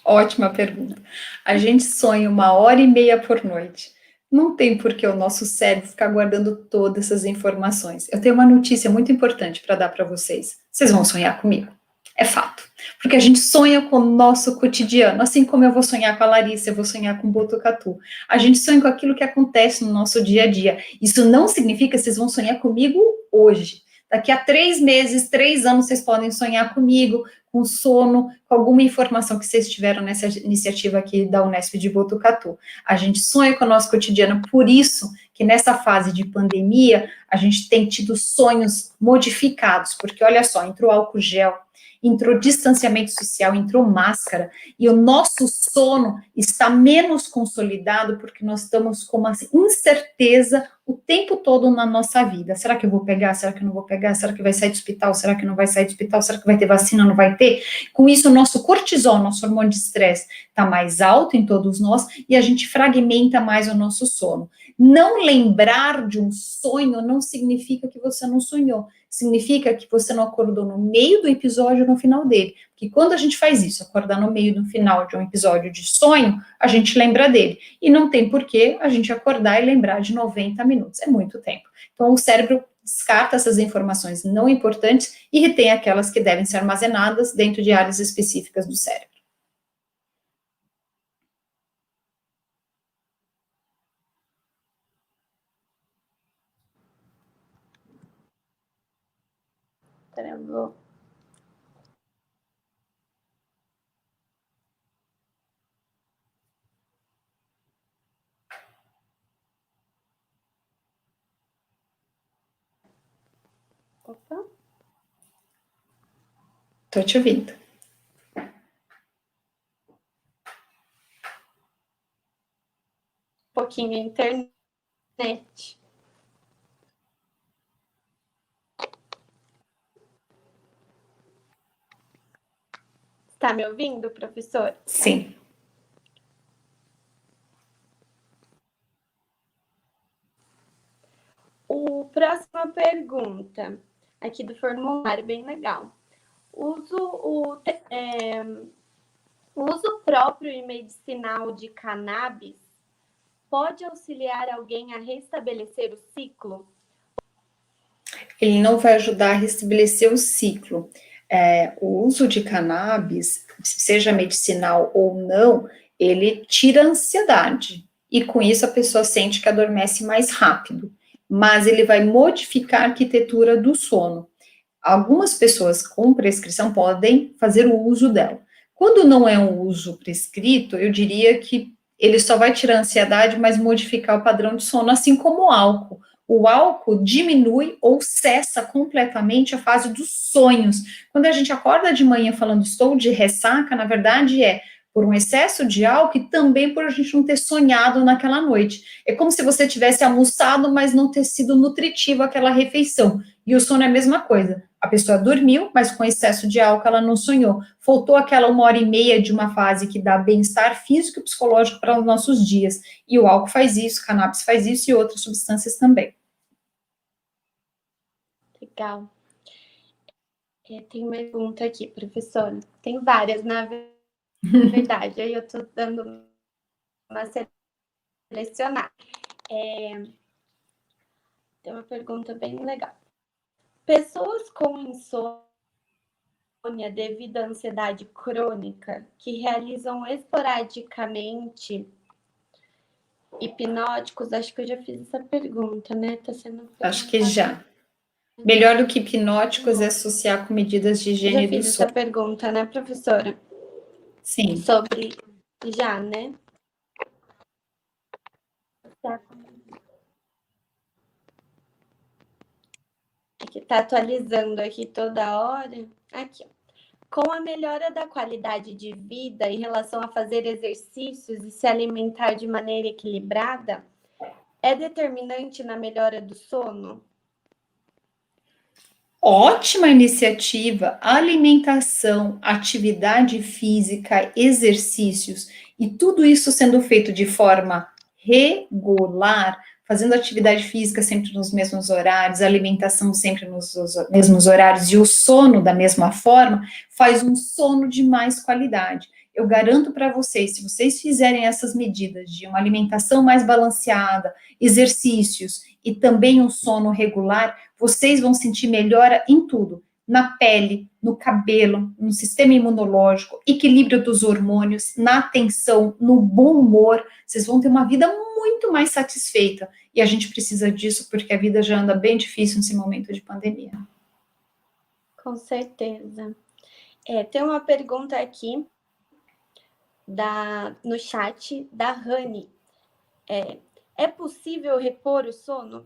Speaker 2: Ótima pergunta. A gente sonha 1h30 por noite. Não tem por que o nosso cérebro ficar guardando todas essas informações. Eu tenho uma notícia muito importante para dar para vocês. Vocês vão sonhar comigo. É fato. Porque a gente sonha com o nosso cotidiano. Assim como eu vou sonhar com a Larissa, eu vou sonhar com o Botucatu. A gente sonha com aquilo que acontece no nosso dia a dia. Isso não significa que vocês vão sonhar comigo hoje. Daqui a 3 meses, 3 anos, vocês podem sonhar comigo, com sono, com alguma informação que vocês tiveram nessa iniciativa aqui da Unesp de Botucatu. A gente sonha com o nosso cotidiano, por isso que nessa fase de pandemia a gente tem tido sonhos modificados, porque olha só, entrou álcool gel, entrou distanciamento social, entrou máscara, e o nosso sono está menos consolidado porque nós estamos com uma incerteza o tempo todo na nossa vida. Será que eu vou pegar? Será que eu não vou pegar? Será que vai sair do hospital? Será que não vai sair do hospital? Será que vai ter vacina? Não vai ter? Com isso, o nosso cortisol, nosso hormônio de estresse, está mais alto em todos nós e a gente fragmenta mais o nosso sono. Não lembrar de um sonho não significa que você não sonhou. Significa que você não acordou no meio do episódio ou no final dele. Porque quando a gente faz isso, acordar no meio do final de um episódio de sonho, a gente lembra dele. E não tem porquê a gente acordar e lembrar de 90 minutos. É muito tempo. Então, o cérebro descarta essas informações não importantes e retém aquelas que devem ser armazenadas dentro de áreas específicas do cérebro.
Speaker 1: Travou. Opa.
Speaker 2: Estou te ouvindo.
Speaker 1: Um pouquinho a internet. Está me ouvindo, professor?
Speaker 2: Sim.
Speaker 1: Próxima pergunta, aqui do formulário, bem legal. O uso próprio e medicinal de cannabis pode auxiliar alguém a restabelecer o ciclo?
Speaker 2: Ele não vai ajudar a restabelecer o ciclo. O uso de cannabis, seja medicinal ou não, ele tira a ansiedade. E com isso a pessoa sente que adormece mais rápido. Mas ele vai modificar a arquitetura do sono. Algumas pessoas com prescrição podem fazer o uso dela. Quando não é um uso prescrito, eu diria que ele só vai tirar a ansiedade, mas modificar o padrão de sono, assim como o álcool. O álcool diminui ou cessa completamente a fase dos sonhos. Quando a gente acorda de manhã falando estou de ressaca, na verdade é por um excesso de álcool e também por a gente não ter sonhado naquela noite. É como se você tivesse almoçado, mas não ter sido nutritivo aquela refeição. E o sono é a mesma coisa. A pessoa dormiu, mas com excesso de álcool ela não sonhou. Faltou aquela 1h30 de uma fase que dá bem-estar físico e psicológico para os nossos dias. E o álcool faz isso, cannabis faz isso e outras substâncias também.
Speaker 1: Legal. Tem uma pergunta aqui, professora. Tem várias, na verdade. Aí eu estou dando uma selecionada. Tem uma pergunta bem legal. Pessoas com insônia devido à ansiedade crônica que realizam esporadicamente hipnóticos, acho que eu já fiz essa pergunta, né? Tá sendo
Speaker 2: Acho que já. Melhor do que hipnóticos é associar com medidas de higiene do sono.
Speaker 1: Já fiz essa pergunta, né, professora?
Speaker 2: Sim.
Speaker 1: Sobre já, né? Que tá atualizando aqui toda hora. Aqui, ó. Com a melhora da qualidade de vida em relação a fazer exercícios e se alimentar de maneira equilibrada, é determinante na melhora do sono?
Speaker 2: Ótima iniciativa, alimentação, atividade física, exercícios, e tudo isso sendo feito de forma regular, fazendo atividade física sempre nos mesmos horários, alimentação sempre nos mesmos horários e o sono da mesma forma, faz um sono de mais qualidade. Eu garanto para vocês, se vocês fizerem essas medidas de uma alimentação mais balanceada, exercícios e também um sono regular, vocês vão sentir melhora em tudo, na pele, no cabelo, no sistema imunológico, equilíbrio dos hormônios, na atenção, no bom humor, vocês vão ter uma vida muito mais satisfeita, e a gente precisa disso porque a vida já anda bem difícil nesse momento de pandemia.
Speaker 1: Com certeza. Tem uma pergunta aqui no chat da Rani. É possível repor o sono?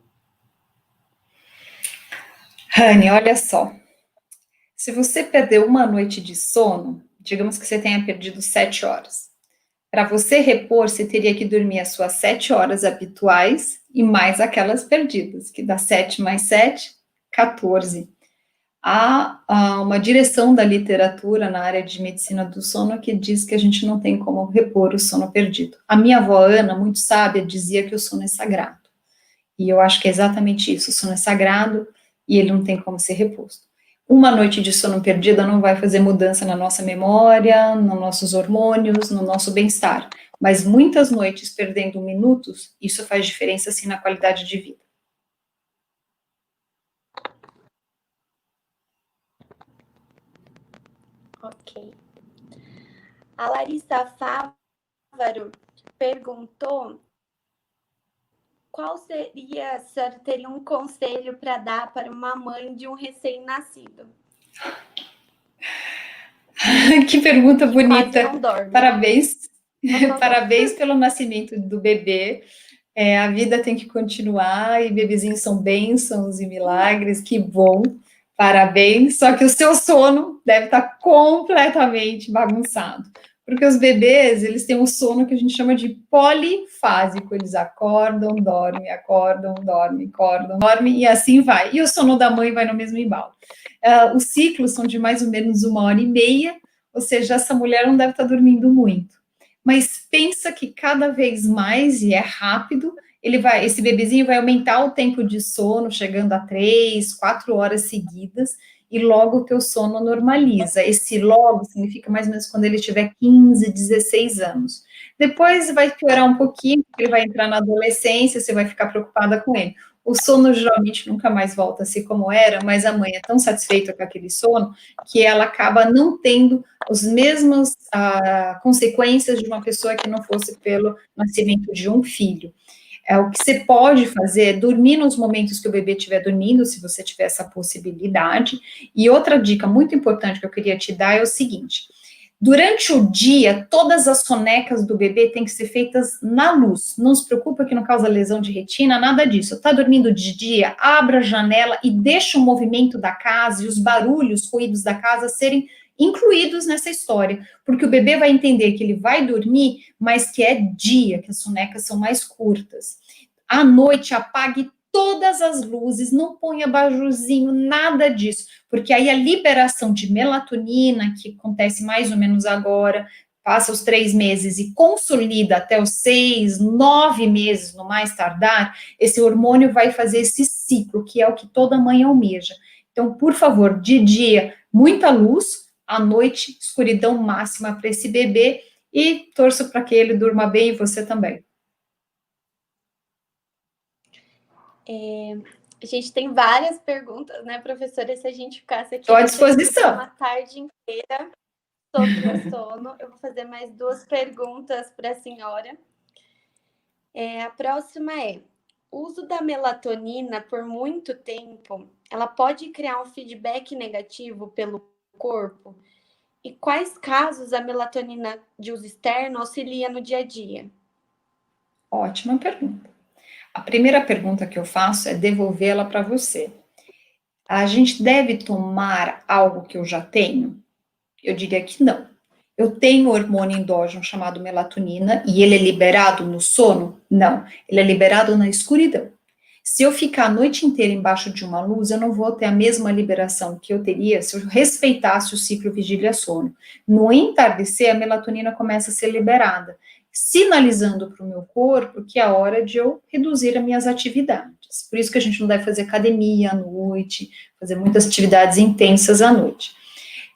Speaker 2: Rani, olha só. Se você perdeu uma noite de sono, digamos que você tenha perdido 7 horas. Para você repor, você teria que dormir as suas 7 horas habituais e mais aquelas perdidas, que dá 7 mais 7, 14. Há uma direção da literatura na área de medicina do sono que diz que a gente não tem como repor o sono perdido. A minha avó Ana, muito sábia, dizia que o sono é sagrado. E eu acho que é exatamente isso, o sono é sagrado e ele não tem como ser reposto. Uma noite de sono perdida não vai fazer mudança na nossa memória, nos nossos hormônios, no nosso bem-estar. Mas muitas noites perdendo minutos, isso faz diferença sim na qualidade de vida.
Speaker 1: Ok. A Larissa Fávaro perguntou qual seria, se a senhora teria um conselho para dar para uma mãe de um recém-nascido?
Speaker 2: Que pergunta bonita.
Speaker 1: Quase não dorme.
Speaker 2: Parabéns. Parabéns pelo nascimento do bebê. A vida tem que continuar e bebezinhos são bênçãos e milagres, que bom. Parabéns. Só que o seu sono deve estar completamente bagunçado. Porque os bebês, eles têm um sono que a gente chama de polifásico. Eles acordam, dormem, acordam, dormem, acordam, dormem, e assim vai. E o sono da mãe vai no mesmo embalo. Os ciclos são de mais ou menos 1 hora e meia, ou seja, essa mulher não deve estar dormindo muito. Mas pensa que cada vez mais, e é rápido, esse bebezinho vai aumentar o tempo de sono, chegando a 3, 4 horas seguidas, e logo o teu sono normaliza. Esse logo significa mais ou menos quando ele tiver 15, 16 anos. Depois vai piorar um pouquinho, porque ele vai entrar na adolescência, você vai ficar preocupada com ele. O sono geralmente nunca mais volta a ser como era, mas a mãe é tão satisfeita com aquele sono que ela acaba não tendo as mesmas consequências de uma pessoa que não fosse pelo nascimento de um filho. O que você pode fazer é dormir nos momentos que o bebê estiver dormindo, se você tiver essa possibilidade. E outra dica muito importante que eu queria te dar é o seguinte: durante o dia, todas as sonecas do bebê têm que ser feitas na luz. Não se preocupa que não causa lesão de retina, nada disso. Está dormindo de dia, abra a janela e deixa o movimento da casa e os barulhos, ruídos da casa serem incluídos nessa história, porque o bebê vai entender que ele vai dormir, mas que é dia, que as sonecas são mais curtas. À noite, apague todas as luzes, não ponha abajurzinho, nada disso, porque aí a liberação de melatonina, que acontece mais ou menos agora, passa os 3 meses e consolida até os 6, 9 meses, no mais tardar, esse hormônio vai fazer esse ciclo, que é o que toda mãe almeja. Então, por favor, de dia, muita luz, à noite, escuridão máxima para esse bebê, e torço para que ele durma bem e você também.
Speaker 1: A gente tem várias perguntas, né, professora? Se a gente ficasse aqui...
Speaker 2: Estou à disposição.
Speaker 1: Uma tarde inteira sobre o sono. Eu vou fazer mais 2 perguntas para a senhora. A próxima é: o uso da melatonina por muito tempo, ela pode criar um feedback negativo pelo corpo? E quais casos a melatonina de uso externo auxilia no dia a dia?
Speaker 2: Ótima pergunta. A primeira pergunta que eu faço é devolvê-la para você. A gente deve tomar algo que eu já tenho? Eu diria que não. Eu tenho hormônio endógeno chamado melatonina e ele é liberado no sono? Não. Ele é liberado na escuridão. Se eu ficar a noite inteira embaixo de uma luz, eu não vou ter a mesma liberação que eu teria se eu respeitasse o ciclo vigília-sono. No entardecer, a melatonina começa a ser liberada, sinalizando para o meu corpo que é a hora de eu reduzir as minhas atividades. Por isso que a gente não deve fazer academia à noite, fazer muitas atividades intensas à noite.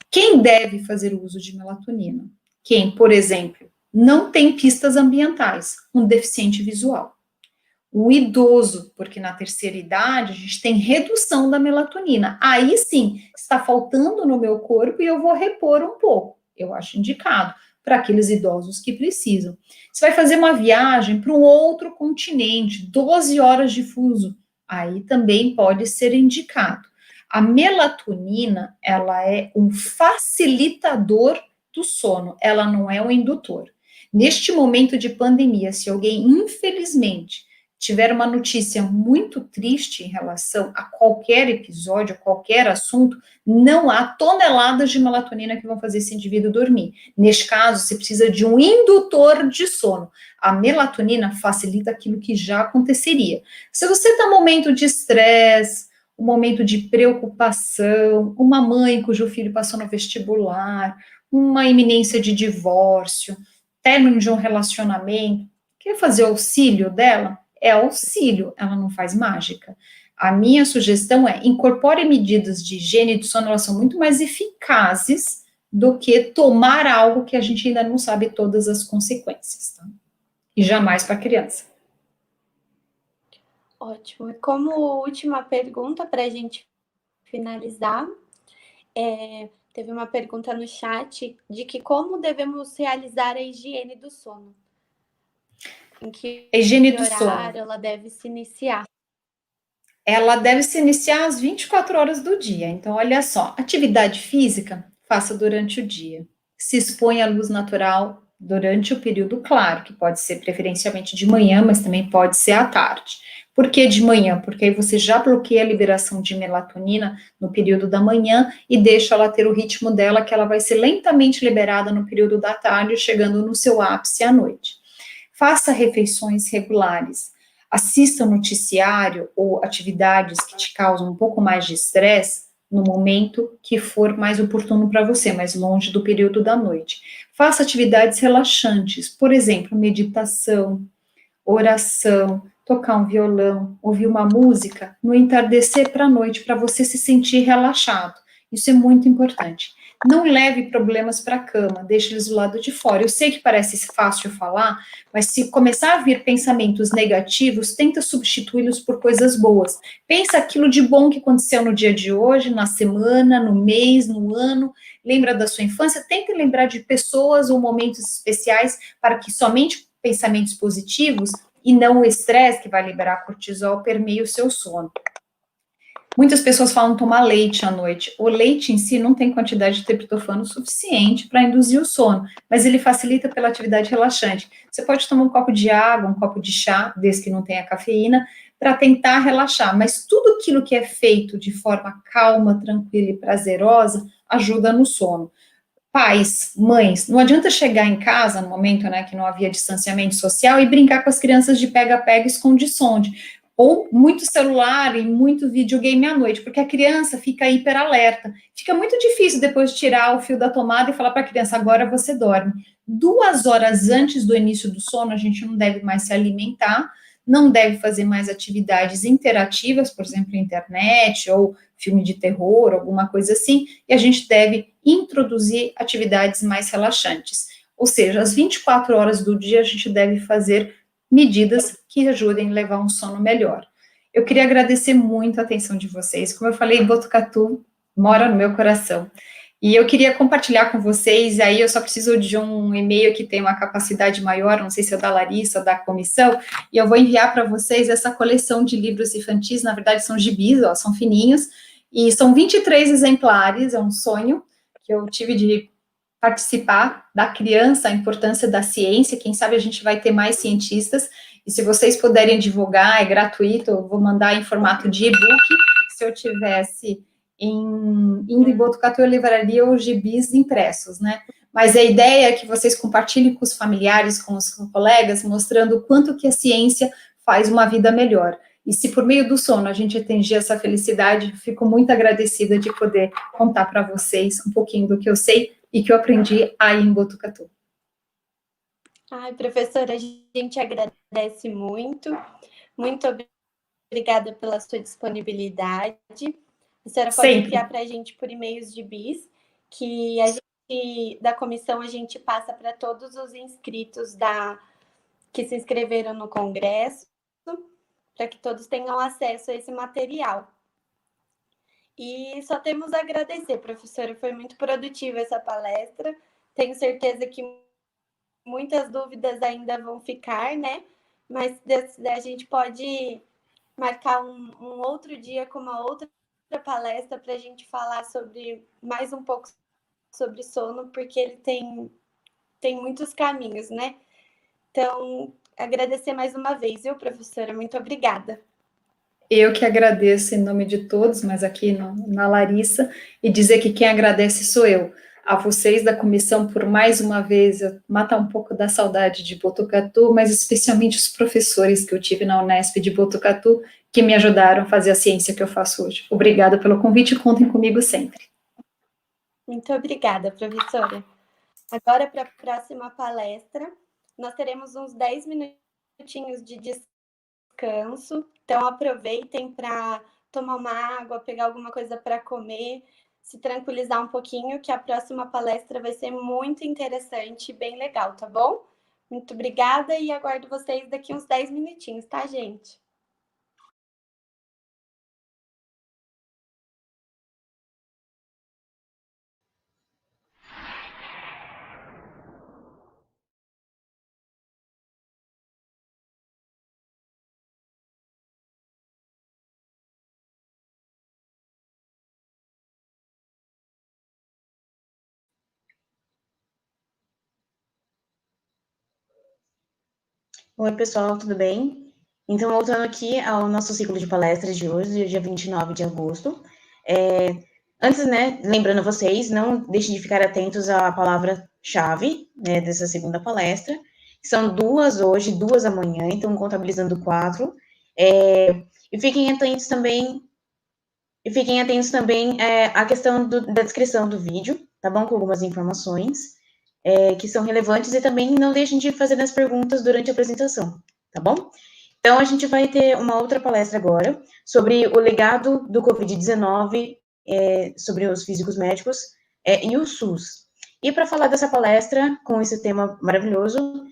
Speaker 2: Quem deve fazer o uso de melatonina? Quem, por exemplo, não tem pistas ambientais, um deficiente visual. O idoso, porque na terceira idade a gente tem redução da melatonina. Aí sim, está faltando no meu corpo e eu vou repor um pouco. Eu acho indicado para aqueles idosos que precisam. Você vai fazer uma viagem para um outro continente, 12 horas de fuso, aí também pode ser indicado. A melatonina, ela é um facilitador do sono, ela não é um indutor. Neste momento de pandemia, se alguém, infelizmente, tiver uma notícia muito triste em relação a qualquer episódio, a qualquer assunto, não há toneladas de melatonina que vão fazer esse indivíduo dormir. Neste caso, você precisa de um indutor de sono. A melatonina facilita aquilo que já aconteceria. Se você está num momento de estresse, um momento de preocupação, uma mãe cujo filho passou no vestibular, uma iminência de divórcio, término de um relacionamento, quer fazer auxílio dela? É auxílio, ela não faz mágica. A minha sugestão é incorpore medidas de higiene e de sono, elas são muito mais eficazes do que tomar algo que a gente ainda não sabe todas as consequências, tá? E jamais para criança.
Speaker 1: Ótimo. E como última pergunta para a gente finalizar, teve uma pergunta no chat de que como devemos realizar a higiene do sono? Em que
Speaker 2: A higiene do
Speaker 1: horário
Speaker 2: sono.
Speaker 1: ela deve se iniciar?
Speaker 2: Ela deve se iniciar às 24 horas do dia. Então, olha só, atividade física, faça durante o dia. Se expõe à luz natural durante o período claro, que pode ser preferencialmente de manhã, mas também pode ser à tarde. Por que de manhã? Porque aí você já bloqueia a liberação de melatonina no período da manhã e deixa ela ter o ritmo dela, que ela vai ser lentamente liberada no período da tarde, chegando no seu ápice à noite. Faça refeições regulares. Assista o noticiário ou atividades que te causam um pouco mais de estresse no momento que for mais oportuno para você, mais longe do período da noite. Faça atividades relaxantes, por exemplo, meditação, oração, tocar um violão, ouvir uma música no entardecer para a noite, para você se sentir relaxado. Isso é muito importante. Não leve problemas para a cama, deixe eles do lado de fora. Eu sei que parece fácil falar, mas se começar a vir pensamentos negativos, tenta substituí-los por coisas boas. Pensa aquilo de bom que aconteceu no dia de hoje, na semana, no mês, no ano. Lembra da sua infância? Tenta lembrar de pessoas ou momentos especiais para que somente pensamentos positivos e não o estresse que vai liberar cortisol permeie o seu sono. Muitas pessoas falam tomar leite à noite. O leite em si não tem quantidade de triptofano suficiente para induzir o sono, mas ele facilita pela atividade relaxante. Você pode tomar um copo de água, um copo de chá, desde que não tenha cafeína, para tentar relaxar, mas tudo aquilo que é feito de forma calma, tranquila e prazerosa ajuda no sono. Pais, mães, não adianta chegar em casa no momento, né, que não havia distanciamento social e brincar com as crianças de pega-pega, esconde-esconde, ou muito celular e muito videogame à noite, porque a criança fica hiperalerta. Fica muito difícil depois de tirar o fio da tomada e falar para a criança, agora você dorme. 2 horas antes do início do sono, a gente não deve mais se alimentar, não deve fazer mais atividades interativas, por exemplo, internet ou filme de terror, alguma coisa assim, e a gente deve introduzir atividades mais relaxantes. Ou seja, às 24 horas do dia a gente deve fazer medidas que ajudem a levar um sono melhor. Eu queria agradecer muito a atenção de vocês. Como eu falei, Botucatu mora no meu coração. E eu queria compartilhar com vocês, aí eu só preciso de um e-mail que tem uma capacidade maior, não sei se é da Larissa ou da comissão, e eu vou enviar para vocês essa coleção de livros infantis, na verdade são gibis, ó, são fininhos, e são 23 exemplares, é um sonho que eu tive de participar da criança, a importância da ciência, quem sabe a gente vai ter mais cientistas, e se vocês puderem divulgar, é gratuito, eu vou mandar em formato de e-book, se eu tivesse indo em Botucatu, eu levaria os gibis impressos, né? Mas a ideia é que vocês compartilhem com os familiares, com os colegas, mostrando o quanto que a ciência faz uma vida melhor. E se por meio do sono a gente atingir essa felicidade, fico muito agradecida de poder contar para vocês um pouquinho do que eu sei e que eu aprendi aí em Botucatu.
Speaker 1: Ai, professora, a gente agradece muito. Muito obrigada pela sua disponibilidade. A senhora pode
Speaker 2: Sempre.
Speaker 1: enviar para a gente por e-mails de bis, que a gente, da comissão, a gente passa para todos os inscritos que se inscreveram no congresso, para que todos tenham acesso a esse material. E só temos a agradecer, professora, foi muito produtiva essa palestra. Tenho certeza que muitas dúvidas ainda vão ficar, né? Mas a gente pode marcar um outro dia com uma outra palestra para a gente falar sobre mais um pouco sobre sono, porque ele tem muitos caminhos, né? Então, agradecer mais uma vez, viu, professora? Muito obrigada.
Speaker 2: Eu que agradeço em nome de todos, mas aqui na Larissa, e dizer que quem agradece sou eu. A vocês da comissão por mais uma vez matar um pouco da saudade de Botucatu, mas especialmente os professores que eu tive na Unesp de Botucatu, que me ajudaram a fazer a ciência que eu faço hoje. Obrigada pelo convite e contem comigo sempre.
Speaker 1: Muito obrigada, professora. Agora, para a próxima palestra, nós teremos uns 10 minutinhos de descanso, então aproveitem para tomar uma água, pegar alguma coisa para comer, se tranquilizar um pouquinho, que a próxima palestra vai ser muito interessante e bem legal, tá bom? Muito obrigada e aguardo vocês daqui uns 10 minutinhos, tá, gente?
Speaker 3: Oi, pessoal, tudo bem? Então, voltando aqui ao nosso ciclo de palestras de hoje, dia 29 de agosto. Antes, né, lembrando vocês, não deixem de ficar atentos à palavra-chave, né, dessa segunda palestra. São 2 hoje, 2 amanhã, então contabilizando 4. E fiquem atentos também à questão da descrição do vídeo, tá bom? Com algumas informações que são relevantes e também não deixem de fazer as perguntas durante a apresentação, tá bom? Então, a gente vai ter uma outra palestra agora sobre o legado do Covid-19, sobre os físicos médicos e o SUS. E para falar dessa palestra, com esse tema maravilhoso,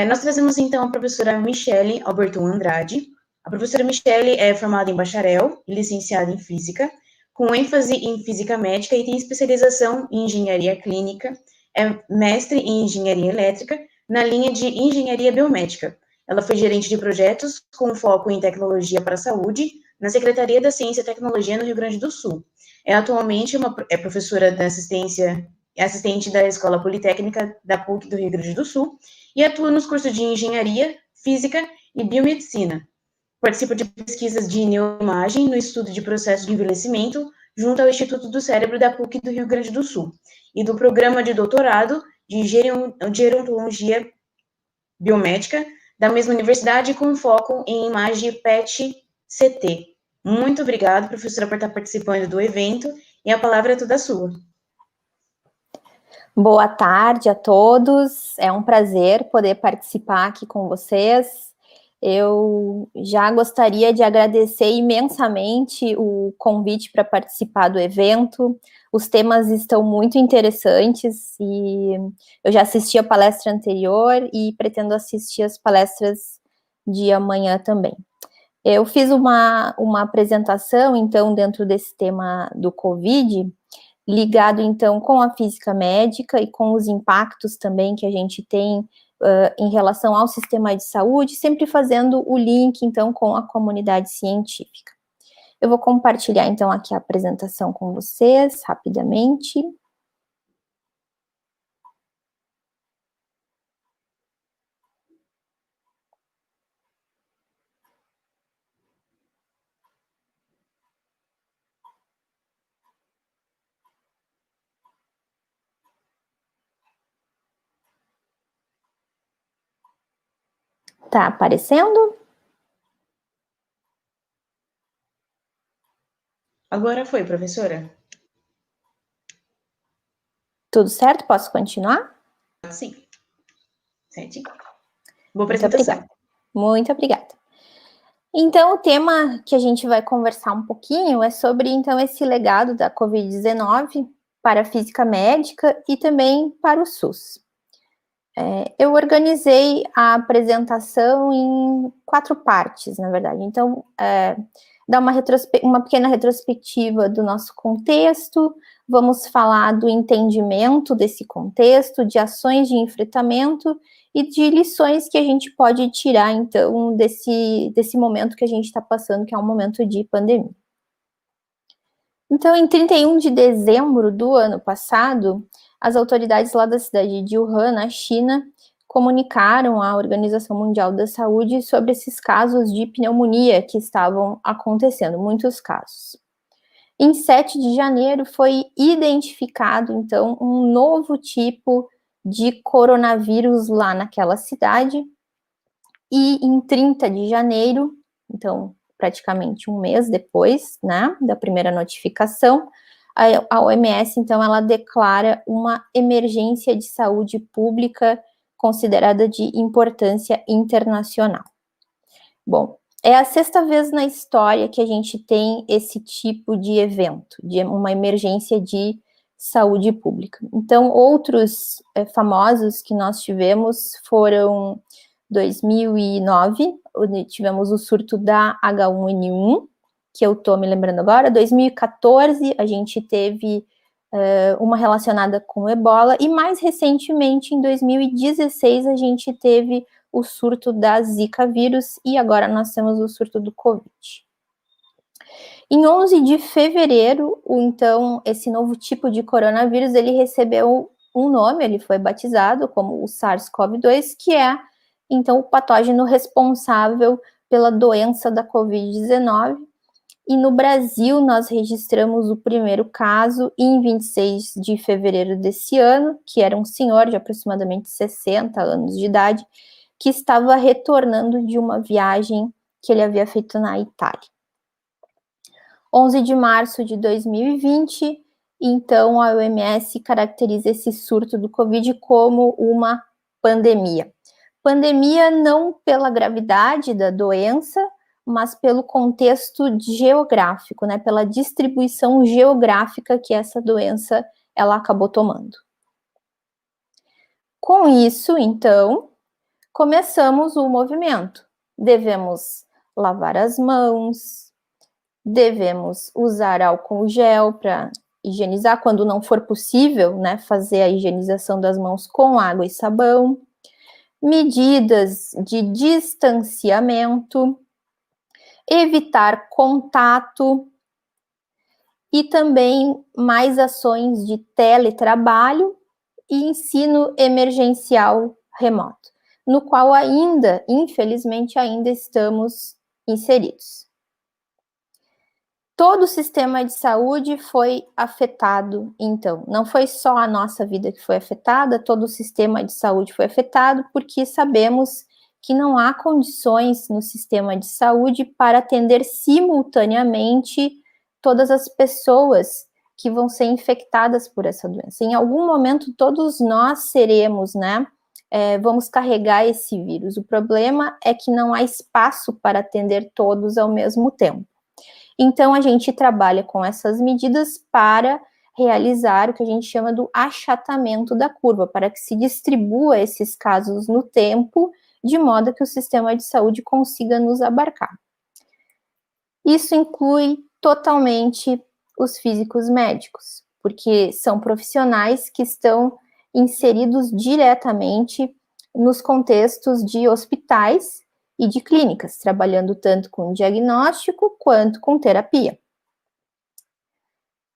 Speaker 3: nós trazemos então a professora Michele Alberton Andrade. A professora Michele é formada em bacharel e licenciada em física, com ênfase em física médica e tem especialização em engenharia clínica, é mestre em engenharia elétrica na linha de engenharia biomédica. Ela foi gerente de projetos com foco em tecnologia para a saúde na Secretaria da Ciência e Tecnologia no Rio Grande do Sul. Atualmente é professora da assistente da Escola Politécnica da PUC do Rio Grande do Sul e atua nos cursos de engenharia, física e biomedicina. Participa de pesquisas de neuroimagem no estudo de processo de envelhecimento junto ao Instituto do Cérebro da PUC do Rio Grande do Sul e do programa de doutorado de gerontologia biomédica da mesma universidade com foco em imagem PET-CT. Muito obrigada, professora, por estar participando do evento e a palavra é toda sua.
Speaker 4: Boa tarde a todos, é um prazer poder participar aqui com vocês. Eu já gostaria de agradecer imensamente o convite para participar do evento. Os temas estão muito interessantes e eu já assisti a palestra anterior e pretendo assistir as palestras de amanhã também. Eu fiz uma apresentação, então, dentro desse tema do Covid, ligado, então, com a física médica e com os impactos também que a gente tem em relação ao sistema de saúde, sempre fazendo o link, então, com a comunidade científica. Eu vou compartilhar, então, aqui a apresentação com vocês, rapidamente. Tá aparecendo?
Speaker 3: Agora foi, professora?
Speaker 4: Tudo certo? Posso continuar?
Speaker 3: Sim. Certinho. Boa apresentação.
Speaker 4: Muito obrigada. Então, o tema que a gente vai conversar um pouquinho é sobre, então, esse legado da Covid-19 para a física médica e também para o SUS. Eu organizei a apresentação em 4 partes, na verdade. Então, dar uma pequena retrospectiva do nosso contexto, vamos falar do entendimento desse contexto, de ações de enfrentamento e de lições que a gente pode tirar, então, desse momento que a gente está passando, que é um momento de pandemia. Então, em 31 de dezembro do ano passado, as autoridades lá da cidade de Wuhan, na China, comunicaram à Organização Mundial da Saúde sobre esses casos de pneumonia que estavam acontecendo, muitos casos. Em 7 de janeiro foi identificado, então, um novo tipo de coronavírus lá naquela cidade, e em 30 de janeiro, então, praticamente um mês depois, né, da primeira notificação, a OMS, então, ela declara uma emergência de saúde pública considerada de importância internacional. Bom, é a 6ª vez na história que a gente tem esse tipo de evento, de uma emergência de saúde pública. Então, outros famosos que nós tivemos foram 2009, onde tivemos o surto da H1N1, que eu estou me lembrando agora. 2014, a gente teve uma relacionada com o Ebola, e mais recentemente, em 2016, a gente teve o surto da Zika vírus, e agora nós temos o surto do Covid. Em 11 de fevereiro, então, esse novo tipo de coronavírus, ele recebeu um nome, ele foi batizado como o SARS-CoV-2, que é, então, o patógeno responsável pela doença da Covid-19, e no Brasil nós registramos o primeiro caso em 26 de fevereiro desse ano, que era um senhor de aproximadamente 60 anos de idade, que estava retornando de uma viagem que ele havia feito na Itália. 11 de março de 2020, então a OMS caracteriza esse surto do Covid como uma pandemia. Pandemia não pela gravidade da doença, mas pelo contexto geográfico, né, pela distribuição geográfica que essa doença ela acabou tomando. Com isso, então, começamos o movimento. Devemos lavar as mãos, devemos usar álcool gel para higienizar, quando não for possível, né, fazer a higienização das mãos com água e sabão, medidas de distanciamento, evitar contato e também mais ações de teletrabalho e ensino emergencial remoto, no qual ainda, infelizmente, ainda estamos inseridos. Todo o sistema de saúde foi afetado, então, não foi só a nossa vida que foi afetada, todo o sistema de saúde foi afetado, porque sabemos que não há condições no sistema de saúde para atender simultaneamente todas as pessoas que vão ser infectadas por essa doença. Em algum momento, todos nós seremos, né, vamos carregar esse vírus. O problema é que não há espaço para atender todos ao mesmo tempo. Então, a gente trabalha com essas medidas para realizar o que a gente chama do achatamento da curva, para que se distribua esses casos no tempo, de modo que o sistema de saúde consiga nos abarcar. Isso inclui totalmente os físicos médicos, porque são profissionais que estão inseridos diretamente nos contextos de hospitais e de clínicas, trabalhando tanto com diagnóstico quanto com terapia.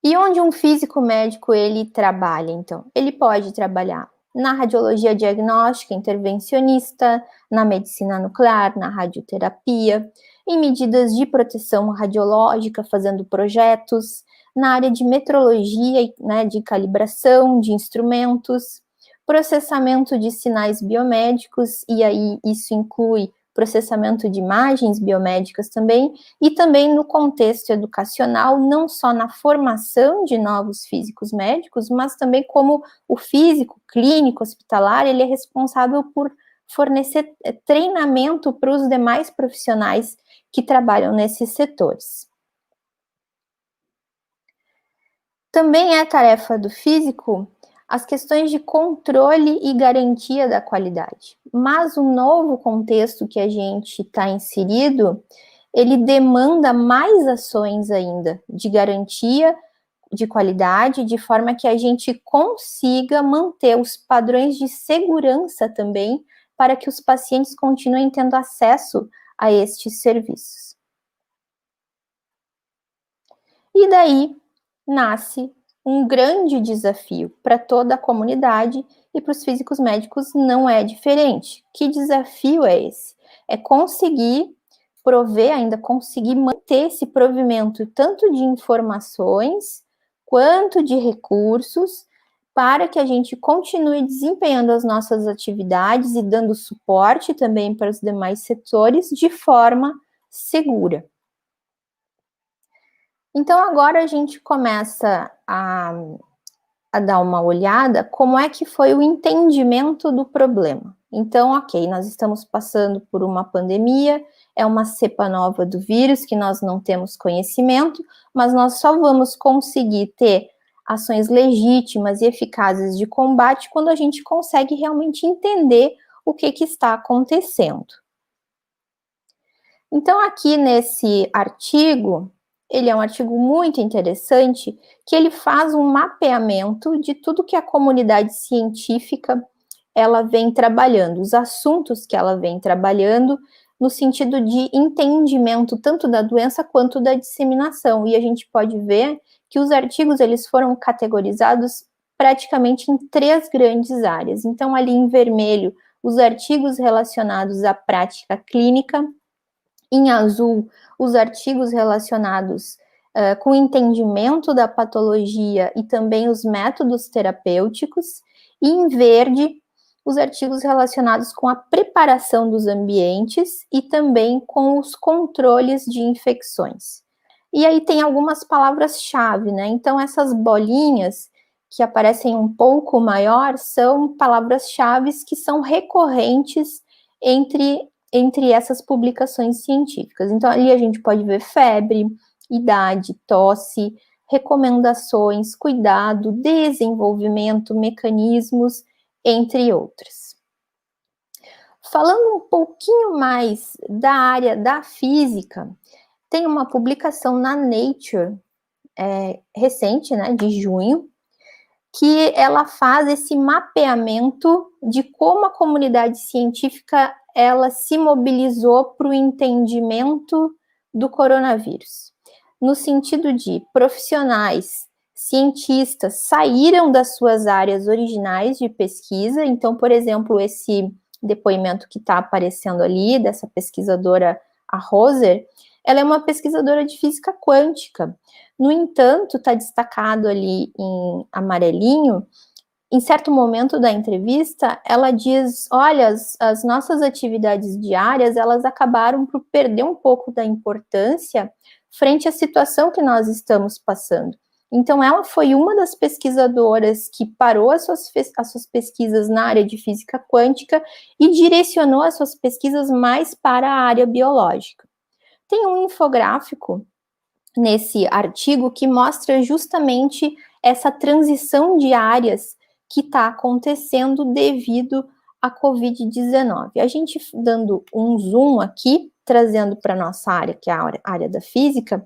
Speaker 4: E onde um físico médico ele trabalha, então? Ele pode trabalhar na radiologia diagnóstica intervencionista, na medicina nuclear, na radioterapia, em medidas de proteção radiológica, fazendo projetos, na área de metrologia, né, de calibração de instrumentos, processamento de sinais biomédicos, e aí isso inclui processamento de imagens biomédicas também, e também no contexto educacional, não só na formação de novos físicos médicos, mas também como o físico clínico hospitalar, ele é responsável por fornecer treinamento para os demais profissionais que trabalham nesses setores. Também é tarefa do físico as questões de controle e garantia da qualidade. Mas o novo contexto que a gente está inserido, ele demanda mais ações ainda de garantia de qualidade, de forma que a gente consiga manter os padrões de segurança também, para que os pacientes continuem tendo acesso a estes serviços. E daí nasce um grande desafio para toda a comunidade e para os físicos médicos não é diferente. Que desafio é esse? É conseguir prover, ainda conseguir manter esse provimento tanto de informações quanto de recursos para que a gente continue desempenhando as nossas atividades e dando suporte também para os demais setores de forma segura. Então, agora a gente começa a dar uma olhada como é que foi o entendimento do problema. Então, ok, nós estamos passando por uma pandemia, é uma cepa nova do vírus que nós não temos conhecimento, mas nós só vamos conseguir ter ações legítimas e eficazes de combate quando a gente consegue realmente entender o que está acontecendo. Então, aqui nesse artigo, ele é um artigo muito interessante, que ele faz um mapeamento de tudo que a comunidade científica ela vem trabalhando, os assuntos que ela vem trabalhando, no sentido de entendimento tanto da doença quanto da disseminação. E a gente pode ver que os artigos eles foram categorizados praticamente em 3 grandes áreas. Então, ali em vermelho, os artigos relacionados à prática clínica, em azul, os artigos relacionados com o entendimento da patologia e também os métodos terapêuticos, e em verde, os artigos relacionados com a preparação dos ambientes e também com os controles de infecções. E aí tem algumas palavras-chave, né? Então, essas bolinhas que aparecem um pouco maior são palavras-chave que são recorrentes entre essas publicações científicas. Então, ali a gente pode ver febre, idade, tosse, recomendações, cuidado, desenvolvimento, mecanismos, entre outras. Falando um pouquinho mais da área da física, tem uma publicação na Nature, recente, né, de junho, que ela faz esse mapeamento de como a comunidade científica ela se mobilizou para o entendimento do coronavírus, no sentido de profissionais, cientistas saíram das suas áreas originais de pesquisa. Então, por exemplo, esse depoimento que está aparecendo ali, dessa pesquisadora, a Roser, ela é uma pesquisadora de física quântica. No entanto, está destacado ali em amarelinho, em certo momento da entrevista, ela diz, olha, as nossas atividades diárias, elas acabaram por perder um pouco da importância frente à situação que nós estamos passando. Então, ela foi uma das pesquisadoras que parou as suas pesquisas na área de física quântica e direcionou as suas pesquisas mais para a área biológica. Tem um infográfico nesse artigo que mostra justamente essa transição de áreas que está acontecendo devido à Covid-19. A gente dando um zoom aqui, trazendo para a nossa área, que é a área da física,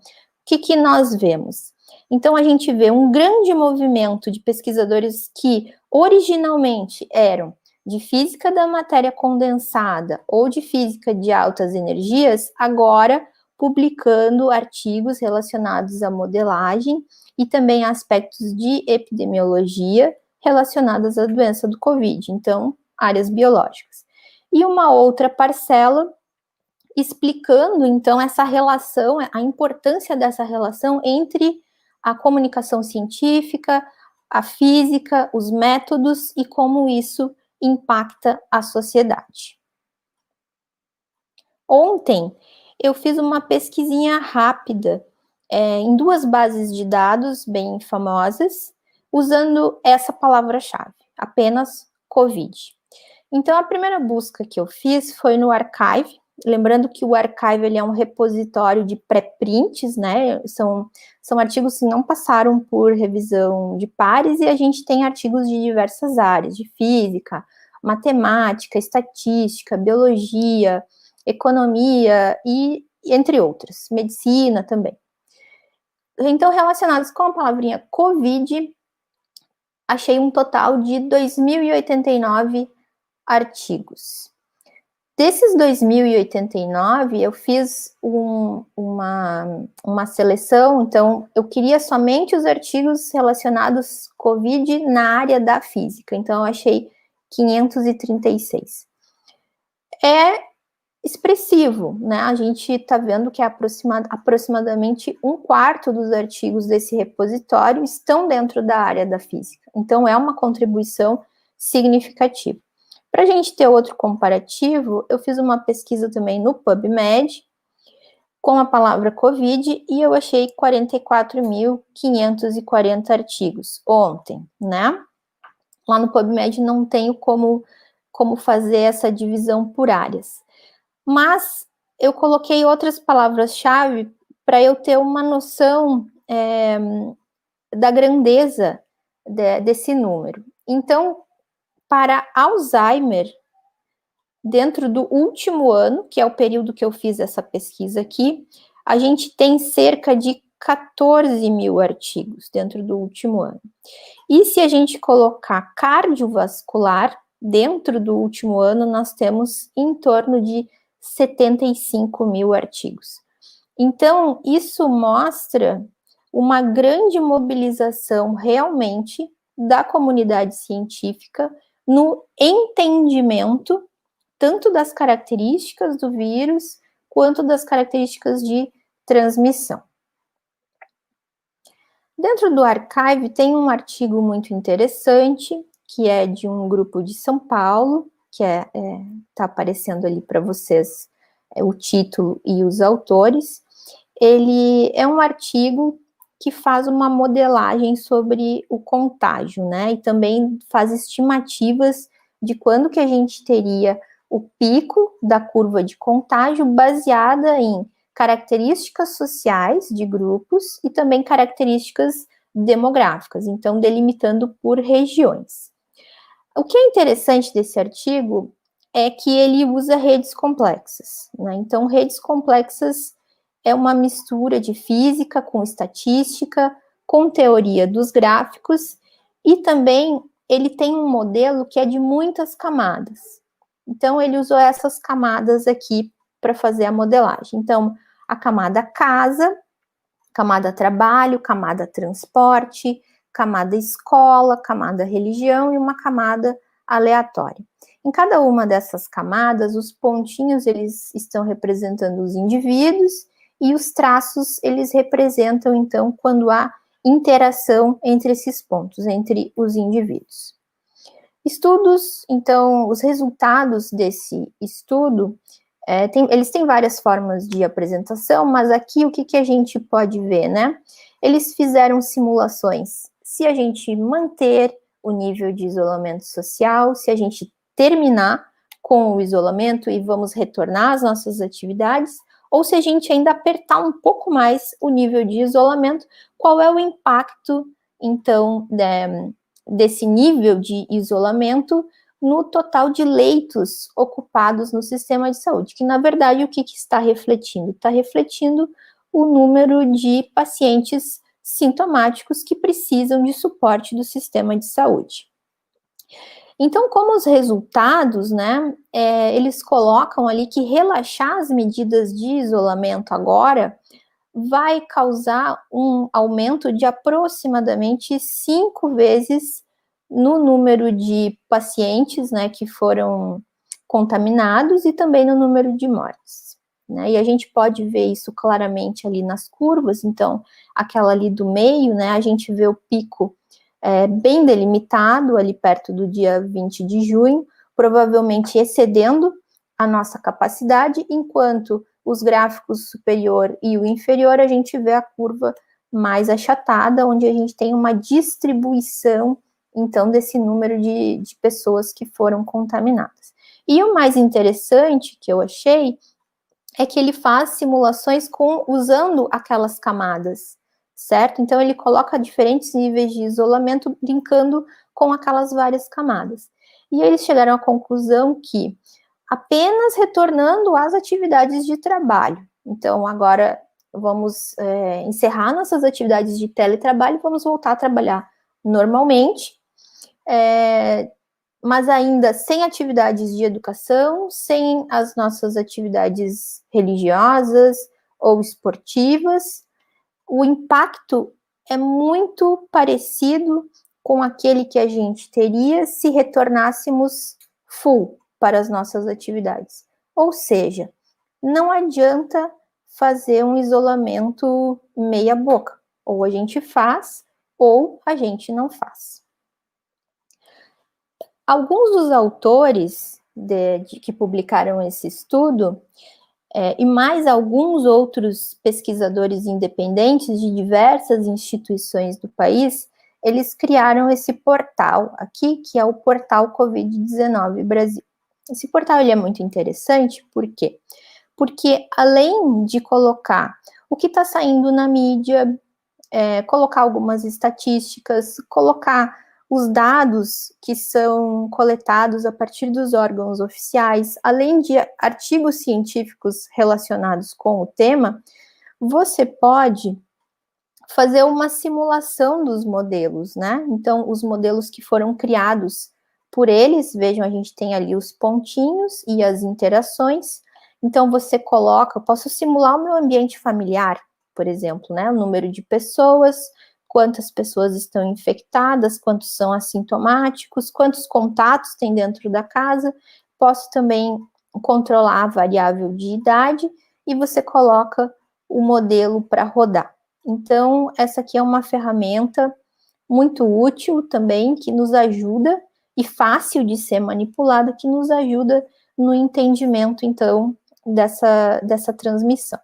Speaker 4: o que nós vemos? Então, a gente vê um grande movimento de pesquisadores que originalmente eram de física da matéria condensada ou de física de altas energias, agora publicando artigos relacionados à modelagem e também aspectos de epidemiologia relacionadas à doença do Covid, então, áreas biológicas. E uma outra parcela explicando, então, essa relação, a importância dessa relação entre a comunicação científica, a física, os métodos e como isso impacta a sociedade. Ontem, eu fiz uma pesquisinha rápida em 2 bases de dados bem famosas, usando essa palavra-chave, apenas COVID. Então, a primeira busca que eu fiz foi no Archive, lembrando que o Archive ele é um repositório de pré-prints, né, são artigos que não passaram por revisão de pares, e a gente tem artigos de diversas áreas, de física, matemática, estatística, biologia, economia e entre outras, medicina também. Então, relacionados com a palavrinha COVID, achei um total de 2.089 artigos. Desses 2.089, eu fiz uma seleção, então eu queria somente os artigos relacionados Covid na área da física, então eu achei 536. É expressivo, né? A gente está vendo que aproximadamente 1/4 dos artigos desse repositório estão dentro da área da física, então é uma contribuição significativa. Para a gente ter outro comparativo, eu fiz uma pesquisa também no PubMed com a palavra Covid e eu achei 44.540 artigos ontem, né? Lá no PubMed não tenho como fazer essa divisão por áreas. Mas eu coloquei outras palavras-chave para eu ter uma noção da grandeza desse número. Então, para Alzheimer, dentro do último ano, que é o período que eu fiz essa pesquisa aqui, a gente tem cerca de 14.000 artigos dentro do último ano. E se a gente colocar cardiovascular, dentro do último ano, nós temos em torno de 75.000 artigos. Então, isso mostra uma grande mobilização realmente da comunidade científica no entendimento tanto das características do vírus quanto das características de transmissão. Dentro do Archive tem um artigo muito interessante, que é de um grupo de São Paulo, que está aparecendo ali para vocês o título e os autores. Ele é um artigo que faz uma modelagem sobre o contágio, né? E também faz estimativas de quando que a gente teria o pico da curva de contágio baseada em características sociais de grupos e também características demográficas, então delimitando por regiões. O que é interessante desse artigo é que ele usa redes complexas, né? Então, redes complexas é uma mistura de física com estatística, com teoria dos gráficos, e também ele tem um modelo que é de muitas camadas. Então, ele usou essas camadas aqui para fazer a modelagem. Então, a camada casa, camada trabalho, camada transporte, camada escola, camada religião e uma camada aleatória. Em cada uma dessas camadas, os pontinhos, eles estão representando os indivíduos e os traços, eles representam, então, quando há interação entre esses pontos, entre os indivíduos. Estudos, então, os resultados desse estudo, eles têm várias formas de apresentação, mas aqui o que a gente pode ver, né? Eles fizeram simulações se a gente manter o nível de isolamento social, se a gente terminar com o isolamento e vamos retornar às nossas atividades, ou se a gente ainda apertar um pouco mais o nível de isolamento, qual é o impacto, então, desse nível de isolamento no total de leitos ocupados no sistema de saúde, que na verdade o que está refletindo? Está refletindo o número de pacientes sintomáticos que precisam de suporte do sistema de saúde. Então, como os resultados, né, eles colocam ali que relaxar as medidas de isolamento agora vai causar um aumento de aproximadamente 5 vezes no número de pacientes, né, que foram contaminados e também no número de mortes, né, e a gente pode ver isso claramente ali nas curvas. Então, aquela ali do meio, né, a gente vê o pico bem delimitado ali perto do dia 20 de junho, provavelmente excedendo a nossa capacidade, enquanto os gráficos superior e o inferior, a gente vê a curva mais achatada, onde a gente tem uma distribuição, então, desse número de pessoas que foram contaminadas. E o mais interessante que eu achei é que ele faz simulações usando aquelas camadas, certo? Então, ele coloca diferentes níveis de isolamento, brincando com aquelas várias camadas. E eles chegaram à conclusão que apenas retornando às atividades de trabalho. Então, agora vamos encerrar nossas atividades de teletrabalho e vamos voltar a trabalhar normalmente. mas ainda sem atividades de educação, sem as nossas atividades religiosas ou esportivas, o impacto é muito parecido com aquele que a gente teria se retornássemos full para as nossas atividades. Ou seja, não adianta fazer um isolamento meia boca. Ou a gente faz, ou a gente não faz. Alguns dos autores que publicaram esse estudo, e mais alguns outros pesquisadores independentes de diversas instituições do país, eles criaram esse portal aqui, que é o portal Covid-19 Brasil. Esse portal ele é muito interessante, por quê? Porque além de colocar o que está saindo na mídia, colocar algumas estatísticas, colocar os dados que são coletados a partir dos órgãos oficiais, além de artigos científicos relacionados com o tema, você pode fazer uma simulação dos modelos, né? Então, os modelos que foram criados por eles, vejam, a gente tem ali os pontinhos e as interações. Então, você coloca, eu posso simular o meu ambiente familiar, por exemplo, né? O número de pessoas, quantas pessoas estão infectadas, quantos são assintomáticos, quantos contatos tem dentro da casa. Posso também controlar a variável de idade e você coloca o modelo para rodar. Então, essa aqui é uma ferramenta muito útil também, que nos ajuda, e fácil de ser manipulada, que nos ajuda no entendimento, então, dessa transmissão.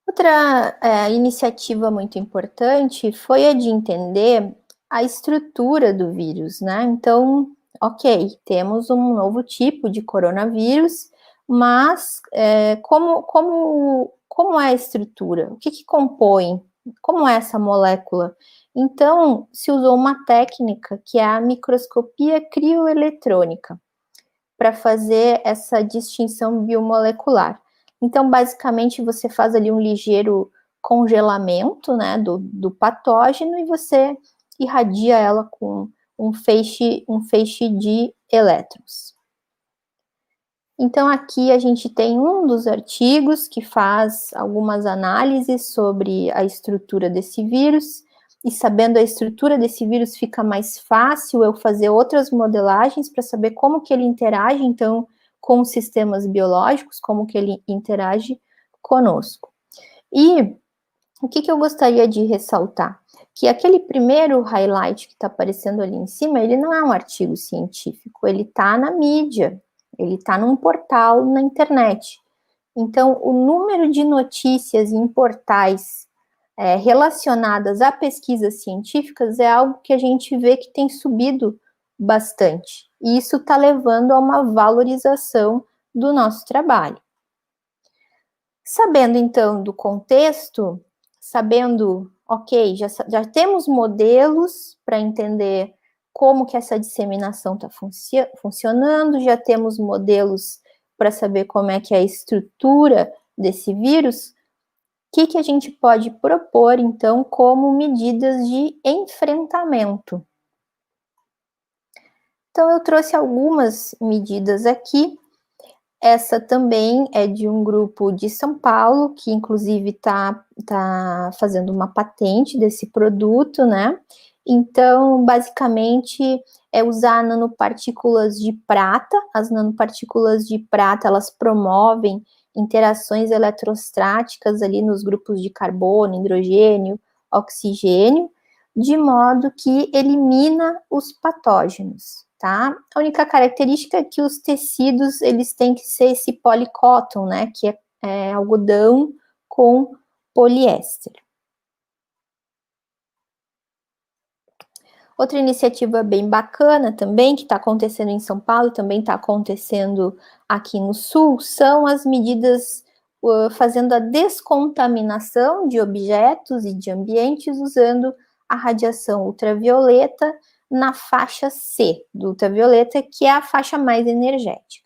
Speaker 4: Outra iniciativa muito importante foi a de entender a estrutura do vírus, né? Então, ok, temos um novo tipo de coronavírus, mas como é a estrutura? O que compõe? Como é essa molécula? Então, se usou uma técnica que é a microscopia crioeletrônica para fazer essa distinção biomolecular. Então, basicamente, você faz ali um ligeiro congelamento, né, do patógeno e você irradia ela com um feixe de elétrons. Então, aqui a gente tem um dos artigos que faz algumas análises sobre a estrutura desse vírus, e sabendo a estrutura desse vírus fica mais fácil eu fazer outras modelagens para saber como que ele interage, então, com os sistemas biológicos, como que ele interage conosco. E o que eu gostaria de ressaltar? Que aquele primeiro highlight que está aparecendo ali em cima, ele não é um artigo científico, ele está na mídia, ele está num portal na internet. Então, o número de notícias em portais relacionadas a pesquisas científicas é algo que a gente vê que tem subido bastante. E isso está levando a uma valorização do nosso trabalho. Sabendo, então, do contexto, sabendo, ok, já temos modelos para entender como que essa disseminação está funcionando, já temos modelos para saber como é que é a estrutura desse vírus, o que a gente pode propor, então, como medidas de enfrentamento? Então, eu trouxe algumas medidas aqui. Essa também é de um grupo de São Paulo, que inclusive está fazendo uma patente desse produto, né? Então, basicamente, é usar nanopartículas de prata. As nanopartículas de prata, elas promovem interações eletrostáticas ali nos grupos de carbono, hidrogênio, oxigênio, de modo que elimina os patógenos, tá? A única característica é que os tecidos, eles têm que ser esse policóton, né, que é algodão com poliéster. Outra iniciativa bem bacana também, que está acontecendo em São Paulo, também está acontecendo aqui no Sul, são as medidas fazendo a descontaminação de objetos e de ambientes usando a radiação ultravioleta na faixa C do ultravioleta, que é a faixa mais energética.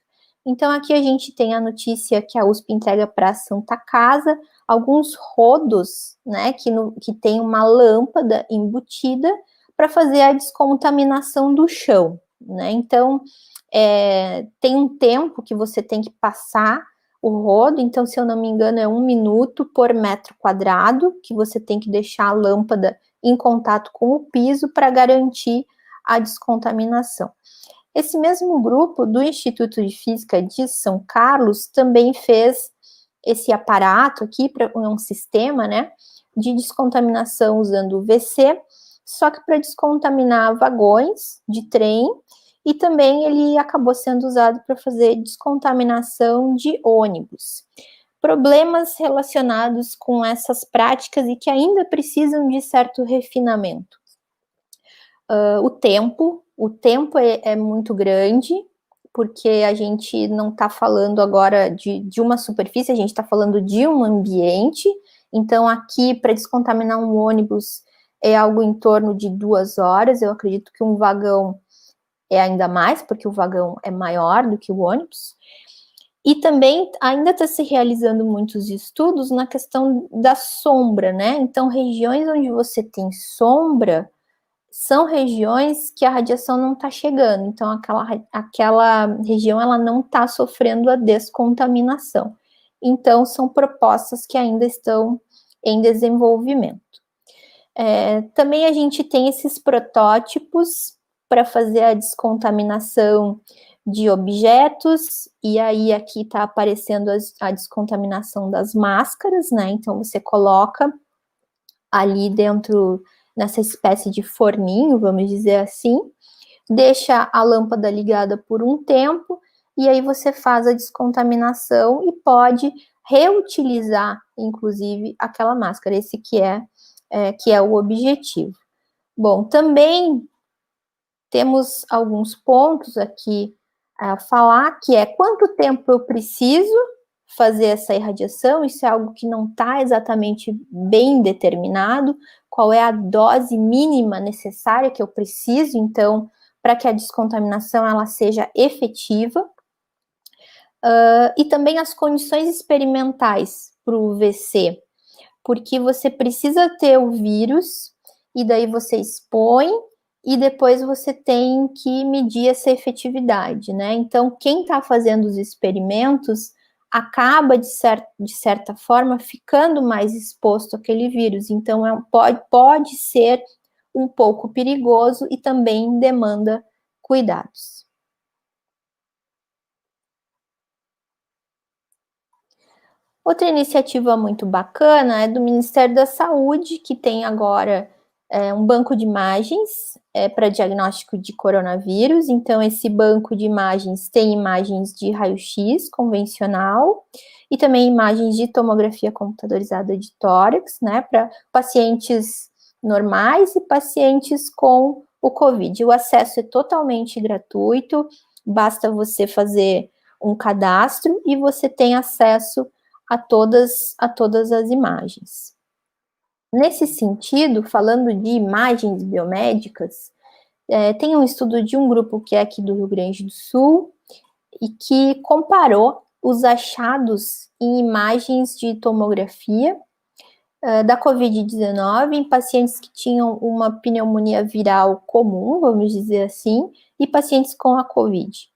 Speaker 4: Então, aqui a gente tem a notícia que a USP entrega para a Santa Casa alguns rodos, né, que tem uma lâmpada embutida para fazer a descontaminação do chão, né? Então, tem um tempo que você tem que passar o rodo, então, se eu não me engano, é 1 minuto por metro quadrado, que você tem que deixar a lâmpada em contato com o piso para garantir a descontaminação. Esse mesmo grupo do Instituto de Física de São Carlos também fez esse aparato aqui, um sistema, né, de descontaminação usando o VC, só que para descontaminar vagões de trem, e também ele acabou sendo usado para fazer descontaminação de ônibus. Problemas relacionados com essas práticas e que ainda precisam de certo refinamento. O tempo é muito grande, porque a gente não está falando agora de uma superfície, a gente está falando de um ambiente. Então, aqui, para descontaminar um ônibus, é algo em torno de 2 horas. Eu acredito que um vagão é ainda mais, porque o vagão é maior do que o ônibus. E também ainda está se realizando muitos estudos na questão da sombra, né? Então, regiões onde você tem sombra são regiões que a radiação não está chegando, então aquela região ela não está sofrendo a descontaminação. Então, são propostas que ainda estão em desenvolvimento. Também a gente tem esses protótipos para fazer a descontaminação de objetos, e aí aqui está aparecendo a descontaminação das máscaras, né? Então, você coloca ali dentro, nessa espécie de forninho, vamos dizer assim, deixa a lâmpada ligada por um tempo, e aí você faz a descontaminação e pode reutilizar, inclusive, aquela máscara. Esse que é o objetivo. Bom, também temos alguns pontos aqui a falar, que é quanto tempo eu preciso fazer essa irradiação. Isso é algo que não está exatamente bem determinado, qual é a dose mínima necessária que eu preciso, então, para que a descontaminação ela seja efetiva. E também as condições experimentais para o VC, porque você precisa ter o vírus, e daí você expõe, e depois você tem que medir essa efetividade, né? Então, quem está fazendo os experimentos acaba, de certa forma, ficando mais exposto àquele vírus. Então, pode ser um pouco perigoso e também demanda cuidados. Outra iniciativa muito bacana é do Ministério da Saúde, que tem agora um banco de imagens para diagnóstico de coronavírus. Então, esse banco de imagens tem imagens de raio-x convencional e também imagens de tomografia computadorizada de tórax, né, para pacientes normais e pacientes com o COVID. O acesso é totalmente gratuito, basta você fazer um cadastro e você tem acesso a todas as imagens. Nesse sentido, falando de imagens biomédicas, tem um estudo de um grupo que é aqui do Rio Grande do Sul e que comparou os achados em imagens de tomografia da COVID-19 em pacientes que tinham uma pneumonia viral comum, vamos dizer assim, e pacientes com a COVID.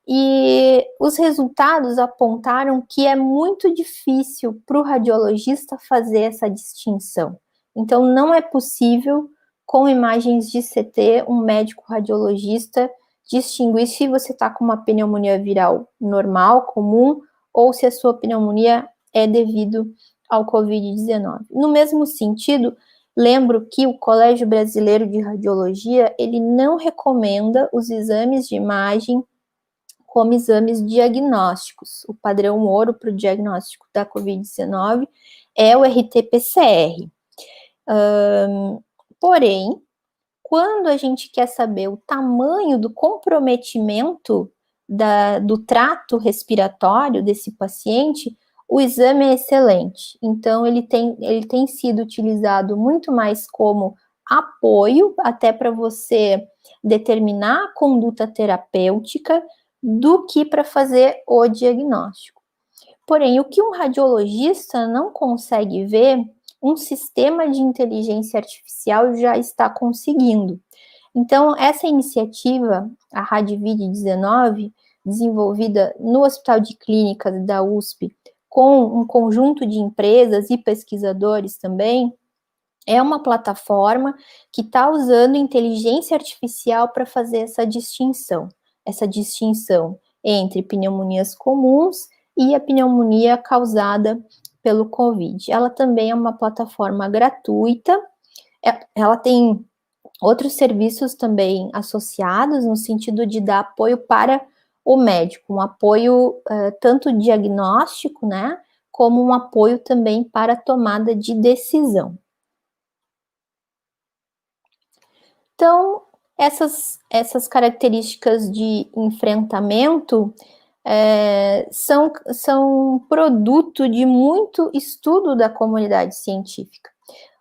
Speaker 4: E os resultados apontaram que é muito difícil para o radiologista fazer essa distinção. Então, não é possível, com imagens de CT, um médico radiologista distinguir se você está com uma pneumonia viral normal, comum, ou se a sua pneumonia é devido ao COVID-19. No mesmo sentido, lembro que o Colégio Brasileiro de Radiologia, ele não recomenda os exames de imagem como exames diagnósticos. O padrão ouro para o diagnóstico da COVID-19 é o RT-PCR. Porém, quando a gente quer saber o tamanho do comprometimento do trato respiratório desse paciente, o exame é excelente. Então, ele tem sido utilizado muito mais como apoio, até para você determinar a conduta terapêutica, do que para fazer o diagnóstico. Porém, o que um radiologista não consegue ver, um sistema de inteligência artificial já está conseguindo. Então, essa iniciativa, a RadVid-19, desenvolvida no Hospital de Clínicas da USP, com um conjunto de empresas e pesquisadores também, é uma plataforma que está usando inteligência artificial para fazer essa distinção entre pneumonias comuns e a pneumonia causada pelo COVID. Ela também é uma plataforma gratuita, ela tem outros serviços também associados, no sentido de dar apoio para o médico, um apoio tanto diagnóstico, né, como um apoio também para a tomada de decisão. Então, essas características de enfrentamento são produto de muito estudo da comunidade científica.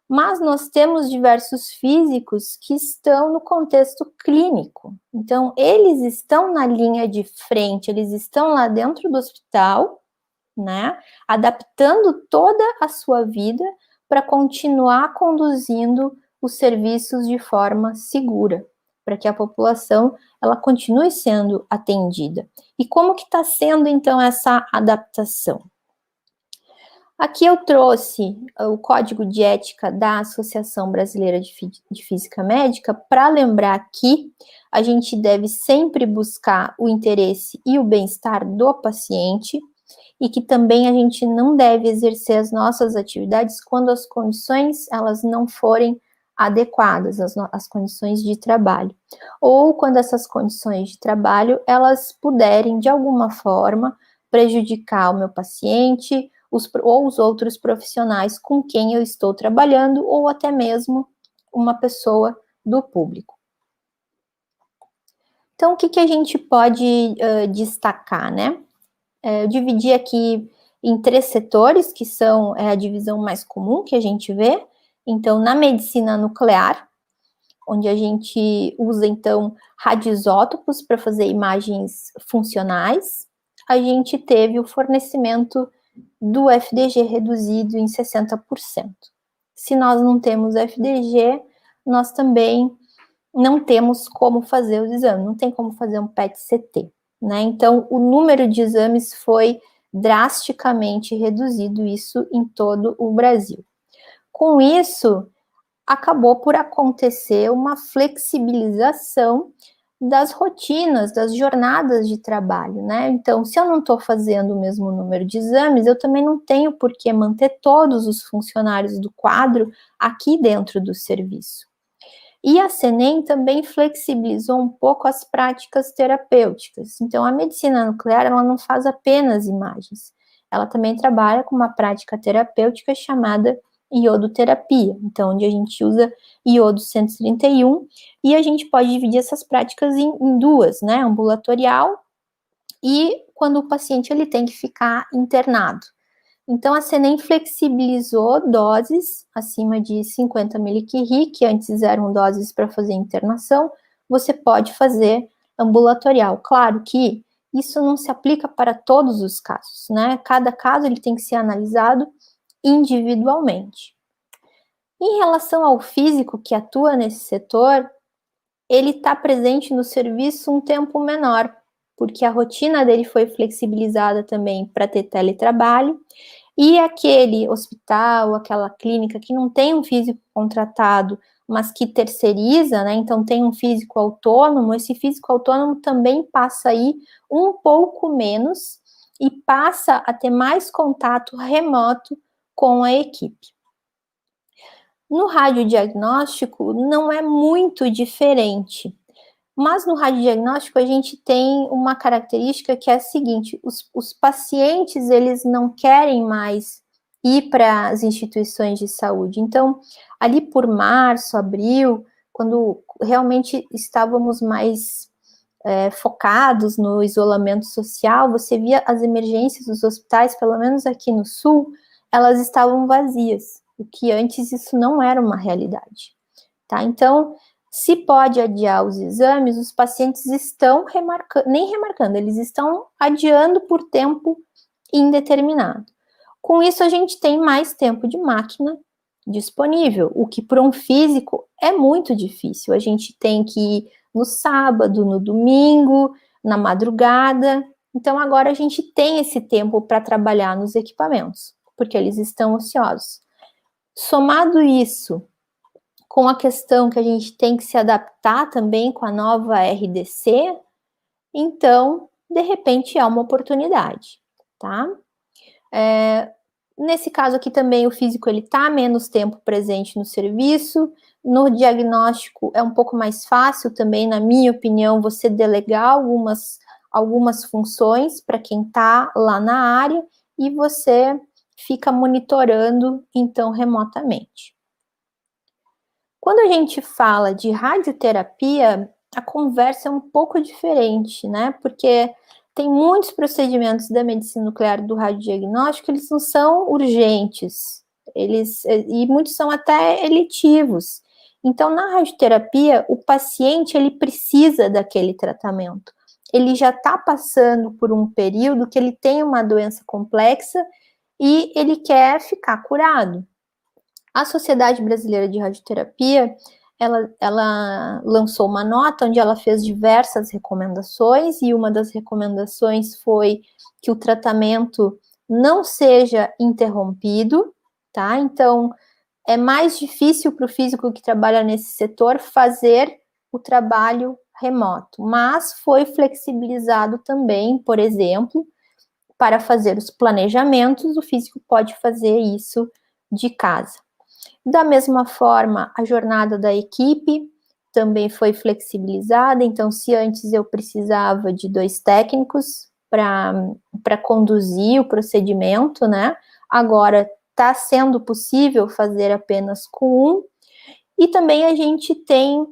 Speaker 4: Mas nós temos diversos físicos que estão no contexto clínico. Então, eles estão na linha de frente, eles estão lá dentro do hospital, né, adaptando toda a sua vida para continuar conduzindo os serviços de forma segura, para que a população ela continue sendo atendida. E como que está sendo, então, essa adaptação? Aqui eu trouxe o Código de Ética da Associação Brasileira de Física Médica para lembrar que a gente deve sempre buscar o interesse e o bem-estar do paciente e que também a gente não deve exercer as nossas atividades quando as condições elas não forem adequadas, as condições de trabalho, ou quando essas condições de trabalho elas puderem de alguma forma prejudicar o meu paciente ou os outros profissionais com quem eu estou trabalhando, ou até mesmo uma pessoa do público. Então, o que a gente pode destacar, né? Eu dividi aqui em 3 setores, que são a divisão mais comum que a gente vê. Então, na medicina nuclear, onde a gente usa, então, radioisótopos para fazer imagens funcionais, a gente teve o fornecimento do FDG reduzido em 60%. Se nós não temos FDG, nós também não temos como fazer os exames, não tem como fazer um PET-CT, né? Então, o número de exames foi drasticamente reduzido, isso em todo o Brasil. Com isso, acabou por acontecer uma flexibilização das rotinas, das jornadas de trabalho, né? Então, se eu não estou fazendo o mesmo número de exames, eu também não tenho por que manter todos os funcionários do quadro aqui dentro do serviço. E a CENEM também flexibilizou um pouco as práticas terapêuticas. Então, a medicina nuclear, ela não faz apenas imagens, ela também trabalha com uma prática terapêutica chamada iodoterapia, então, onde a gente usa iodo 131, e a gente pode dividir essas práticas em 2, né, ambulatorial e quando o paciente ele tem que ficar internado. Então, a CENEM flexibilizou doses acima de 50 mg, que antes eram doses para fazer internação, você pode fazer ambulatorial. Claro que isso não se aplica para todos os casos, né? Cada caso ele tem que ser analisado individualmente. Em relação ao físico que atua nesse setor, ele está presente no serviço um tempo menor, porque a rotina dele foi flexibilizada também para ter teletrabalho, e aquele hospital, aquela clínica que não tem um físico contratado, mas que terceiriza, né, então tem um físico autônomo, esse físico autônomo também passa aí um pouco menos e passa a ter mais contato remoto com a equipe. No radiodiagnóstico não é muito diferente, mas no radiodiagnóstico a gente tem uma característica que é a seguinte, os pacientes eles não querem mais ir para as instituições de saúde, então ali por março, abril, quando realmente estávamos mais focados no isolamento social, você via as emergências dos hospitais, pelo menos aqui no sul, elas estavam vazias, o que antes isso não era uma realidade, tá? Então, Se pode adiar os exames, os pacientes estão nem remarcando, eles estão adiando por tempo indeterminado. Com isso, a gente tem mais tempo de máquina disponível, o que para um físico é muito difícil. A gente tem que ir no sábado, no domingo, na madrugada. Então, agora a gente tem esse tempo para trabalhar nos equipamentos, porque eles estão ociosos. Somado isso com a questão que a gente tem que se adaptar também com a nova RDC, então, de repente, é uma oportunidade, tá? Nesse caso aqui também, o físico ele está menos tempo presente no serviço. No diagnóstico é um pouco mais fácil também, na minha opinião, você delegar algumas funções para quem está lá na área e você fica monitorando, então, remotamente. Quando a gente fala de radioterapia, a conversa é um pouco diferente, né? Porque tem muitos procedimentos da medicina nuclear do radiodiagnóstico, eles não são urgentes, e muitos são até eletivos. Então, na radioterapia, o paciente, ele precisa daquele tratamento. Ele já está passando por um período que ele tem uma doença complexa e ele quer ficar curado. A Sociedade Brasileira de Radioterapia, ela lançou uma nota onde ela fez diversas recomendações, e uma das recomendações foi que o tratamento não seja interrompido, tá? Então, é mais difícil para o físico que trabalha nesse setor fazer o trabalho remoto, mas foi flexibilizado também, por exemplo, para fazer os planejamentos, o físico pode fazer isso de casa. Da mesma forma, a jornada da equipe também foi flexibilizada, então se antes eu precisava de 2 técnicos para conduzir o procedimento, né? Agora está sendo possível fazer apenas com 1, e também a gente tem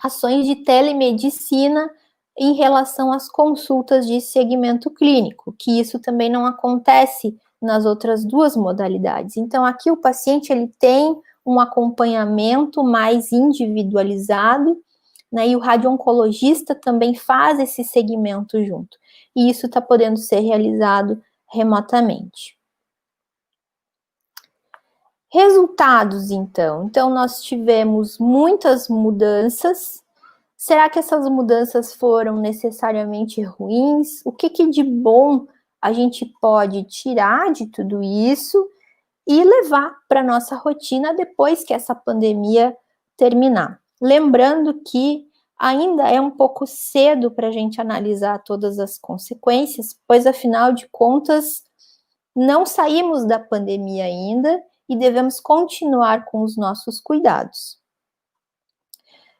Speaker 4: ações de telemedicina em relação às consultas de segmento clínico, que isso também não acontece nas outras 2 modalidades. Então, aqui o paciente ele tem um acompanhamento mais individualizado, né, e o radio-oncologista também faz esse segmento junto. E isso está podendo ser realizado remotamente. Resultados, então. Então, nós tivemos muitas mudanças. Será que essas mudanças foram necessariamente ruins? O que de bom a gente pode tirar de tudo isso e levar para a nossa rotina depois que essa pandemia terminar? Lembrando que ainda é um pouco cedo para a gente analisar todas as consequências, pois, afinal de contas, não saímos da pandemia ainda e devemos continuar com os nossos cuidados.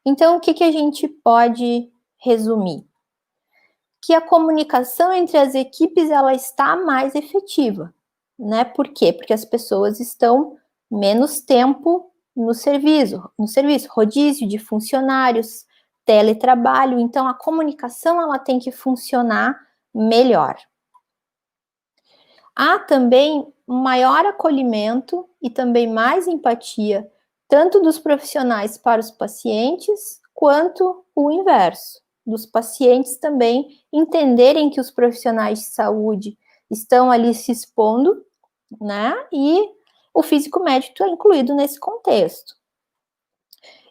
Speaker 4: Então, o que a gente pode resumir? Que a comunicação entre as equipes ela está mais efetiva, né? Por quê? Porque as pessoas estão menos tempo no serviço, rodízio de funcionários, teletrabalho, então a comunicação ela tem que funcionar melhor. Há também um maior acolhimento e também mais empatia, tanto dos profissionais para os pacientes, quanto o inverso, dos pacientes também entenderem que os profissionais de saúde estão ali se expondo, né? E o físico médico é incluído nesse contexto.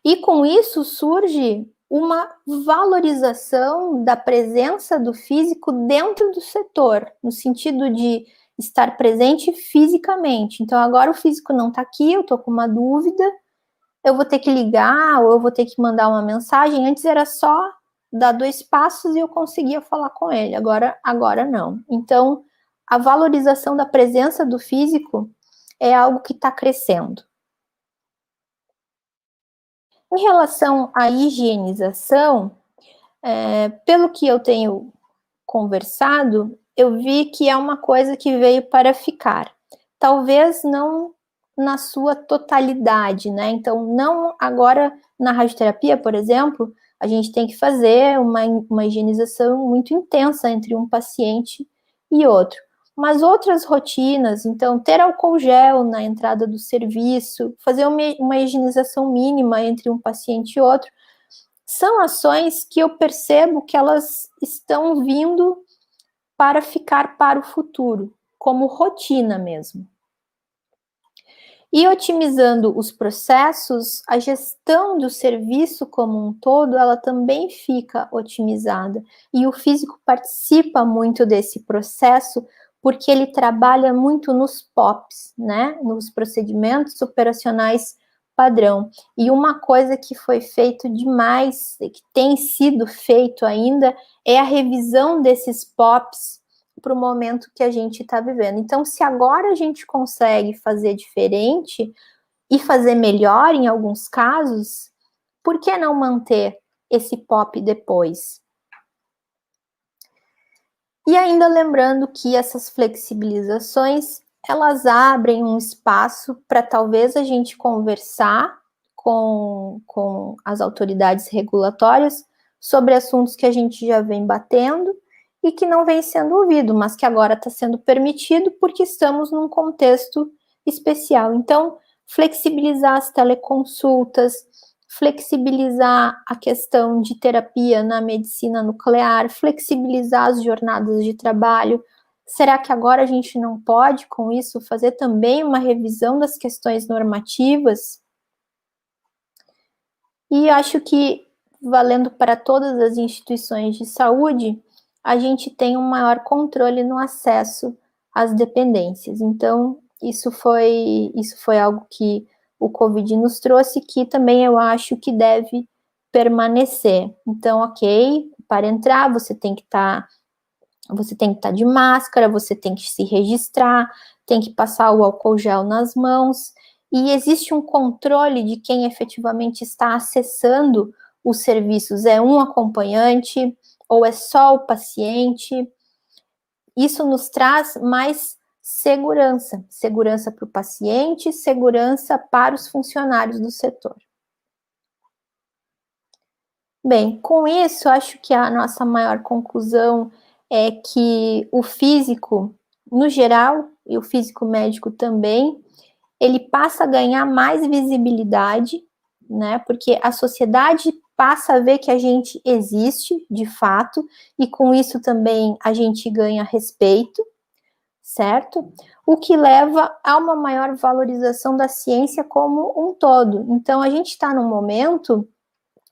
Speaker 4: E com isso surge uma valorização da presença do físico dentro do setor, no sentido de estar presente fisicamente. Então, agora o físico não está aqui, eu estou com uma dúvida, eu vou ter que ligar ou eu vou ter que mandar uma mensagem. Antes era só dar 2 passos e eu conseguia falar com ele, agora não. Então, a valorização da presença do físico é algo que está crescendo. Em relação à higienização, pelo que eu tenho conversado, eu vi que é uma coisa que veio para ficar. Talvez não na sua totalidade, né? Então, não agora na radioterapia, por exemplo, a gente tem que fazer uma higienização muito intensa entre um paciente e outro. Mas outras rotinas, então, ter álcool gel na entrada do serviço, fazer uma higienização mínima entre um paciente e outro, são ações que eu percebo que elas estão vindo para ficar para o futuro, como rotina mesmo. E otimizando os processos, a gestão do serviço como um todo, ela também fica otimizada. E o físico participa muito desse processo, porque ele trabalha muito nos POPs, né? Nos procedimentos operacionais padrão. E uma coisa que foi feito demais, que tem sido feito ainda, é a revisão desses POPs para o momento que a gente está vivendo. Então, se agora a gente consegue fazer diferente e fazer melhor em alguns casos, por que não manter esse POP depois? E ainda lembrando que essas flexibilizações, elas abrem um espaço para talvez a gente conversar com as autoridades regulatórias sobre assuntos que a gente já vem batendo e que não vem sendo ouvido, mas que agora está sendo permitido porque estamos num contexto especial. Então, flexibilizar as teleconsultas, flexibilizar a questão de terapia na medicina nuclear, flexibilizar as jornadas de trabalho. Será que agora a gente não pode, com isso, fazer também uma revisão das questões normativas? E acho que, valendo para todas as instituições de saúde, a gente tem um maior controle no acesso às dependências. Então, isso foi algo que o Covid nos trouxe, que também eu acho que deve permanecer. Então, ok, para entrar, você tem que estar de máscara, você tem que se registrar, tem que passar o álcool gel nas mãos, e existe um controle de quem efetivamente está acessando os serviços. É um acompanhante, ou é só o paciente? Isso nos traz mais segurança para o paciente, segurança para os funcionários do setor. Bem, com isso, acho que a nossa maior conclusão é que o físico, no geral, e o físico médico também, ele passa a ganhar mais visibilidade, né? Porque a sociedade passa a ver que a gente existe, de fato, e com isso também a gente ganha respeito, certo? O que leva a uma maior valorização da ciência como um todo. Então, a gente está num momento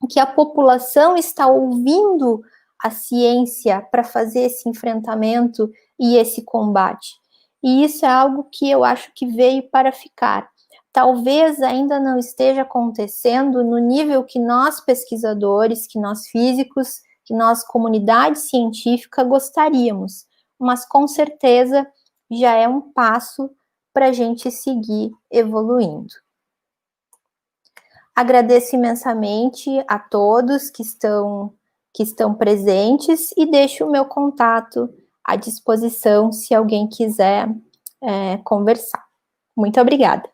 Speaker 4: que a população está ouvindo a ciência para fazer esse enfrentamento e esse combate. E isso é algo que eu acho que veio para ficar. Talvez ainda não esteja acontecendo no nível que nós pesquisadores, que nós físicos, que nós comunidade científica gostaríamos, mas com certeza já é um passo para a gente seguir evoluindo. Agradeço imensamente a todos que estão presentes e deixo o meu contato à disposição se alguém quiser conversar. Muito obrigada.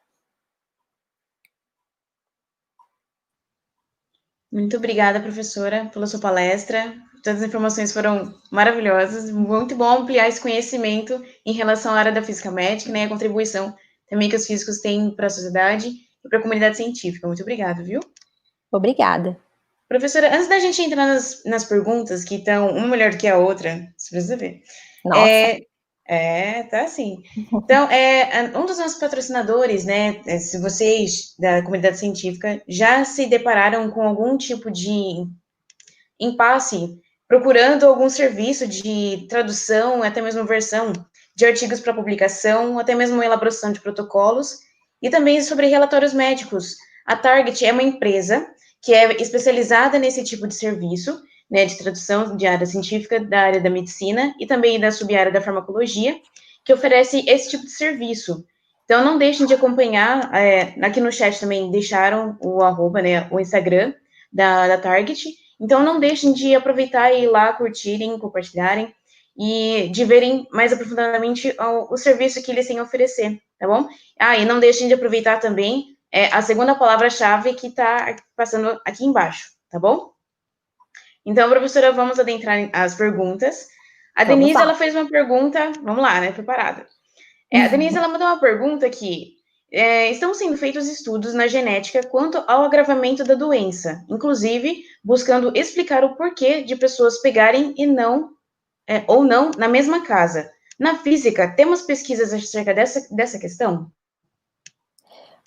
Speaker 3: Muito obrigada, professora, pela sua palestra. Todas as informações foram maravilhosas. Muito bom ampliar esse conhecimento em relação à área da física médica, né, a contribuição também que os físicos têm para a sociedade e para a comunidade científica. Muito obrigada, viu?
Speaker 4: Obrigada.
Speaker 3: Professora, antes da gente entrar nas perguntas, que estão uma melhor do que a outra, você precisa ver.
Speaker 4: Nossa.
Speaker 3: Tá assim. Então, um dos nossos patrocinadores, né, se vocês da comunidade científica já se depararam com algum tipo de impasse, procurando algum serviço de tradução, até mesmo versão de artigos para publicação, até mesmo elaboração de protocolos, e também sobre relatórios médicos. A Target é uma empresa que é especializada nesse tipo de serviço, né, de tradução de área científica, da área da medicina e também da sub-área da farmacologia, que oferece esse tipo de serviço. Então, não deixem de acompanhar, aqui no chat também deixaram o @ né, o Instagram da Target. Então, não deixem de aproveitar e ir lá, curtirem, compartilharem e de verem mais aprofundadamente o serviço que eles têm a oferecer, tá bom? E não deixem de aproveitar também a segunda palavra-chave que está passando aqui embaixo, tá bom? Então, professora, vamos adentrar as perguntas. A Denise, ela fez uma pergunta, vamos lá, né, preparada. A Denise, ela mandou uma pergunta que estão sendo feitos estudos na genética quanto ao agravamento da doença, inclusive buscando explicar o porquê de pessoas pegarem e não, ou não, na mesma casa. Na física, temos pesquisas acerca dessa questão?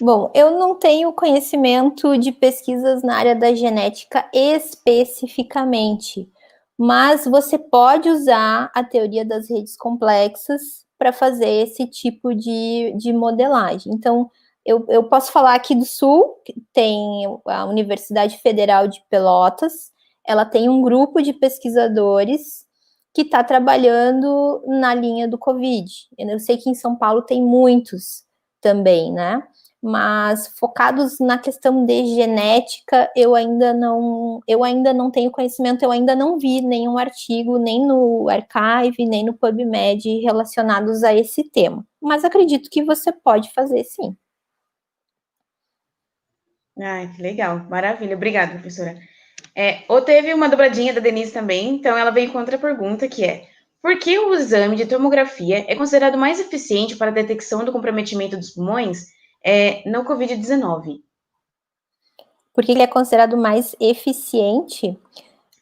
Speaker 4: Bom, eu não tenho conhecimento de pesquisas na área da genética especificamente, mas você pode usar a teoria das redes complexas para fazer esse tipo de modelagem. Então, eu posso falar aqui do Sul, que tem a Universidade Federal de Pelotas, ela tem um grupo de pesquisadores que está trabalhando na linha do Covid. Eu sei que em São Paulo tem muitos também, né? Mas focados na questão de genética, eu ainda não tenho conhecimento, eu ainda não vi nenhum artigo, nem no Archive, nem no PubMed relacionados a esse tema. Mas acredito que você pode fazer sim.
Speaker 3: Ai, que legal, maravilha, obrigada, professora. Ou teve uma dobradinha da Denise também, então ela veio com outra pergunta, que é: por que o exame de tomografia é considerado mais eficiente para a detecção do comprometimento dos pulmões no Covid-19?
Speaker 4: Porque ele é considerado mais eficiente?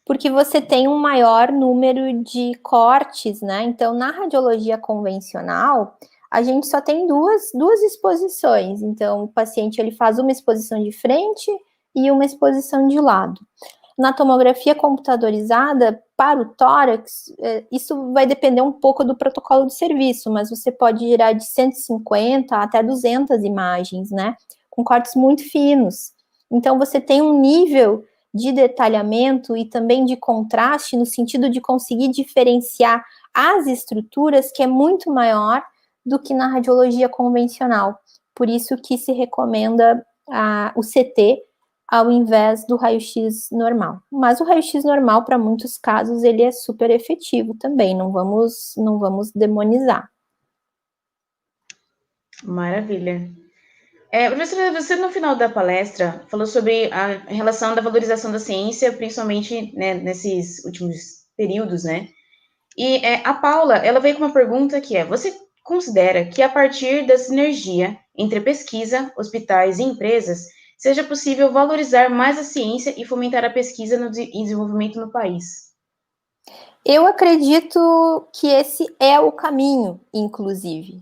Speaker 4: Porque você tem um maior número de cortes, né? Então, na radiologia convencional, a gente só tem duas exposições. Então, o paciente ele faz uma exposição de frente e uma exposição de lado. Na tomografia computadorizada, para o tórax, isso vai depender um pouco do protocolo de serviço, mas você pode girar de 150 até 200 imagens, né? Com cortes muito finos. Então, você tem um nível de detalhamento e também de contraste, no sentido de conseguir diferenciar as estruturas, que é muito maior do que na radiologia convencional. Por isso que se recomenda o CT ao invés do raio-x normal. Mas o raio-x normal, para muitos casos, ele é super efetivo também, não vamos demonizar.
Speaker 3: Maravilha. Professora, você no final da palestra falou sobre a relação da valorização da ciência, principalmente, né, nesses últimos períodos, né? E a Paula, ela veio com uma pergunta que é: você considera que a partir da sinergia entre pesquisa, hospitais e empresas, seja possível valorizar mais a ciência e fomentar a pesquisa e desenvolvimento no país?
Speaker 4: Eu acredito que esse é o caminho, inclusive,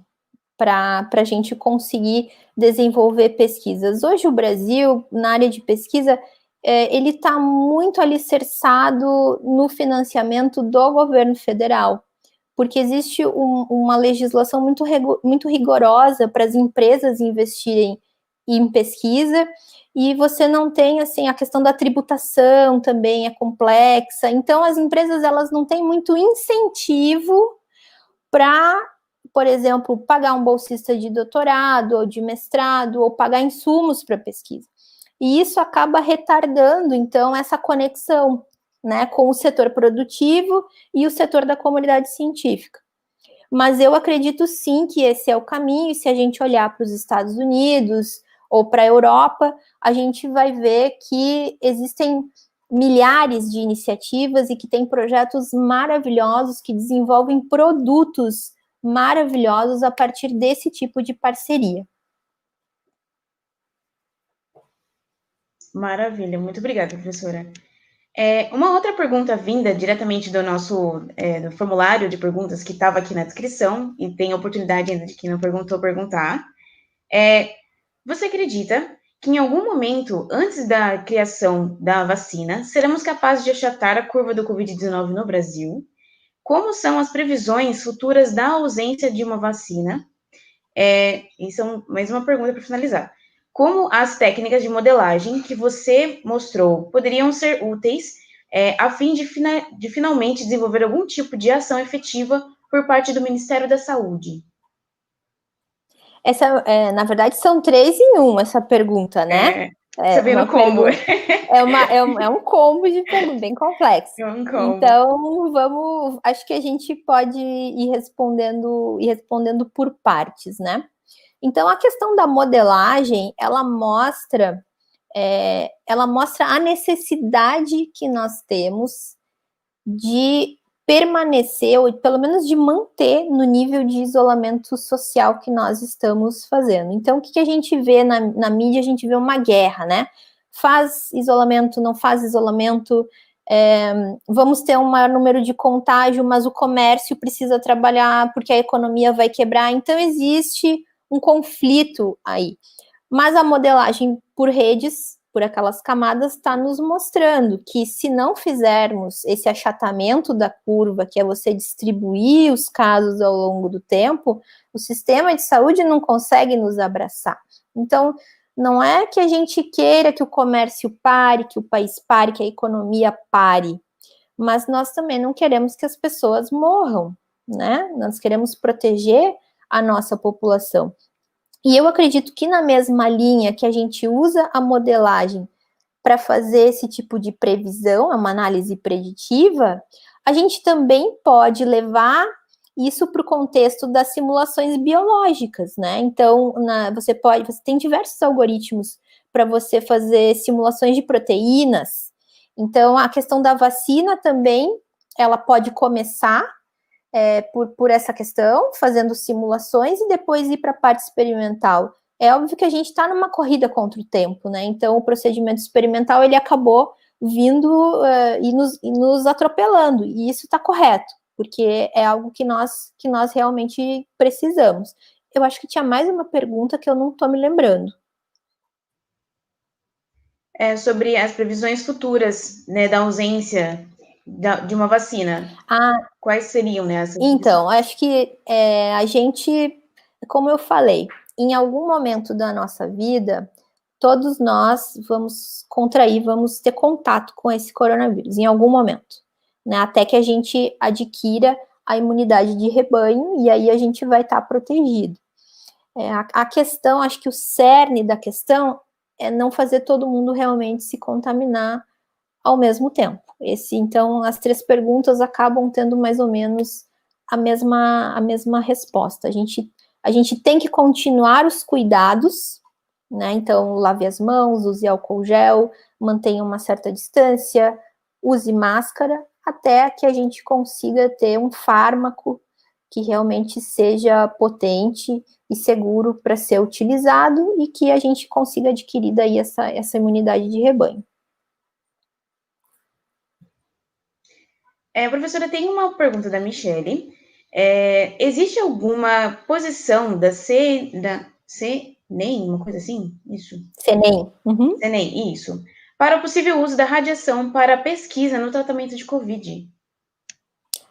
Speaker 4: para a gente conseguir desenvolver pesquisas. Hoje o Brasil, na área de pesquisa, ele está muito alicerçado no financiamento do governo federal, porque existe uma legislação muito rigorosa para as empresas investirem em pesquisa, e você não tem, assim, a questão da tributação também é complexa, então as empresas, elas não têm muito incentivo para, por exemplo, pagar um bolsista de doutorado ou de mestrado, ou pagar insumos para pesquisa. E isso acaba retardando, então, essa conexão, né, com o setor produtivo e o setor da comunidade científica. Mas eu acredito sim que esse é o caminho, e se a gente olhar para os Estados Unidos ou para a Europa, a gente vai ver que existem milhares de iniciativas e que tem projetos maravilhosos que desenvolvem produtos maravilhosos a partir desse tipo de parceria.
Speaker 3: Maravilha, muito obrigada, professora. Uma outra pergunta vinda diretamente do nosso do formulário de perguntas que estava aqui na descrição, e tem a oportunidade ainda de quem não perguntou perguntar, você acredita que em algum momento, antes da criação da vacina, seremos capazes de achatar a curva do Covid-19 no Brasil? Como são as previsões futuras da ausência de uma vacina? Isso é mais uma pergunta para finalizar. Como as técnicas de modelagem que você mostrou poderiam ser úteis a fim de finalmente desenvolver algum tipo de ação efetiva por parte do Ministério da Saúde?
Speaker 4: Na verdade, são 3 em 1 essa pergunta, né?
Speaker 3: Você veio no combo.
Speaker 4: É um combo de perguntas, bem complexo.
Speaker 3: É um combo.
Speaker 4: Então, acho que a gente pode ir respondendo por partes, né? Então, a questão da modelagem, ela mostra a necessidade que nós temos de permanecer, ou pelo menos de manter no nível de isolamento social que nós estamos fazendo. Então, o que a gente vê na mídia? A gente vê uma guerra, né? Faz isolamento, não faz isolamento, vamos ter um maior número de contágio, mas o comércio precisa trabalhar porque a economia vai quebrar. Então, existe um conflito aí. Mas a modelagem por redes, por aquelas camadas, está nos mostrando que se não fizermos esse achatamento da curva, que é você distribuir os casos ao longo do tempo, o sistema de saúde não consegue nos abraçar. Então, não é que a gente queira que o comércio pare, que o país pare, que a economia pare, mas nós também não queremos que as pessoas morram, né? Nós queremos proteger a nossa população. E eu acredito que na mesma linha que a gente usa a modelagem para fazer esse tipo de previsão, uma análise preditiva, a gente também pode levar isso para o contexto das simulações biológicas, né? Então, você tem diversos algoritmos para você fazer simulações de proteínas. Então, a questão da vacina também, ela pode começar por essa questão, fazendo simulações e depois ir para a parte experimental. É óbvio que a gente está numa corrida contra o tempo, né? Então, o procedimento experimental, ele acabou vindo e nos atropelando, e isso está correto, porque é algo que nós realmente precisamos. Eu acho que tinha mais uma pergunta que eu não estou me lembrando.
Speaker 3: Sobre as previsões futuras, né, da ausência de uma vacina. Quais seriam, né?
Speaker 4: Então, acho que a gente, como eu falei, em algum momento da nossa vida, todos nós vamos contrair, vamos ter contato com esse coronavírus, em algum momento, né? Até que a gente adquira a imunidade de rebanho, e aí a gente vai estar protegido. A questão, acho que o cerne da questão é não fazer todo mundo realmente se contaminar ao mesmo tempo. Então, as três perguntas acabam tendo mais ou menos a mesma resposta. A gente tem que continuar os cuidados, né? Então, lave as mãos, use álcool gel, mantenha uma certa distância, use máscara, até que a gente consiga ter um fármaco que realmente seja potente e seguro para ser utilizado e que a gente consiga adquirir daí essa imunidade de rebanho.
Speaker 3: Professora, tem uma pergunta da Michele. Existe alguma posição da CNEM, uma coisa assim? Isso?
Speaker 4: CNEM. Uhum.
Speaker 3: CNEM, isso. Para o possível uso da radiação para pesquisa no tratamento de Covid?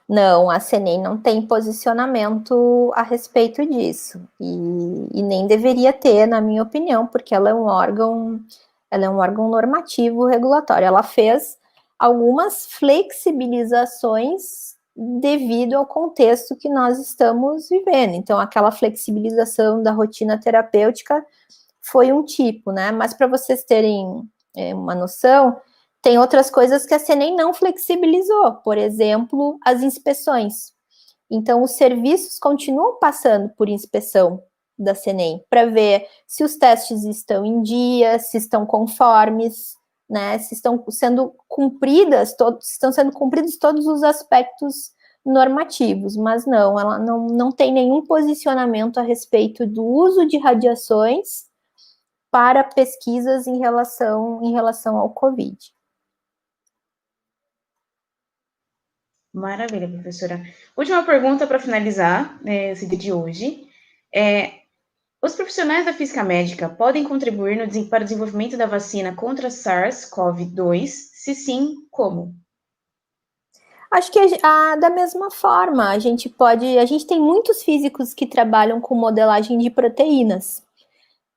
Speaker 4: Não, a CNEM não tem posicionamento a respeito disso. E nem deveria ter, na minha opinião, porque ela é um órgão normativo regulatório. Ela fez algumas flexibilizações devido ao contexto que nós estamos vivendo. Então, aquela flexibilização da rotina terapêutica foi um tipo, né? Mas para vocês terem uma noção, tem outras coisas que a CNEM não flexibilizou, por exemplo, as inspeções. Então, os serviços continuam passando por inspeção da CNEM para ver se os testes estão em dia, se estão conformes, né? Se estão sendo cumpridos todos os aspectos normativos, mas não, ela não tem nenhum posicionamento a respeito do uso de radiações para pesquisas em relação ao Covid.
Speaker 3: Maravilha, professora. Última pergunta para finalizar esse vídeo de hoje. Os profissionais da física médica podem contribuir para o desenvolvimento da vacina contra SARS-CoV-2? Se sim, como?
Speaker 4: Acho que da mesma forma, a gente tem muitos físicos que trabalham com modelagem de proteínas,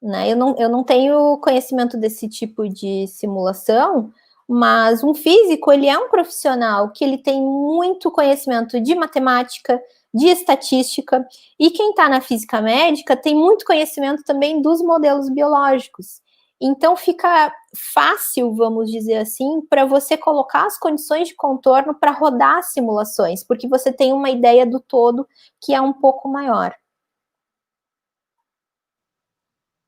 Speaker 4: né? Eu não tenho conhecimento desse tipo de simulação, mas um físico, ele é um profissional que ele tem muito conhecimento de matemática, de estatística, e quem está na física médica tem muito conhecimento também dos modelos biológicos. Então, fica fácil, vamos dizer assim, para você colocar as condições de contorno para rodar as simulações, porque você tem uma ideia do todo que é um pouco maior.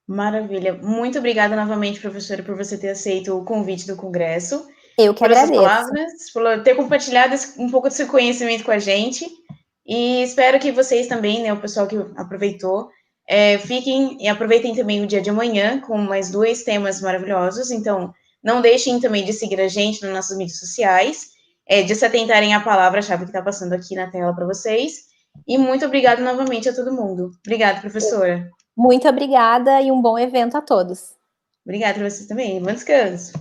Speaker 3: Maravilha. Muito obrigada novamente, professora, por você ter aceito o convite do Congresso.
Speaker 4: Eu que
Speaker 3: por essas
Speaker 4: agradeço.
Speaker 3: palavras, por ter compartilhado um pouco do seu conhecimento com a gente. E espero que vocês também, né, o pessoal que aproveitou, fiquem e aproveitem também o dia de amanhã com mais 2 temas maravilhosos. Então, não deixem também de seguir a gente nas nossas mídias sociais, de se atentarem à palavra-chave que está passando aqui na tela para vocês. E muito obrigada novamente a todo mundo. Obrigada, professora.
Speaker 4: Muito obrigada e um bom evento a todos.
Speaker 3: Obrigada para vocês também. Bom descanso.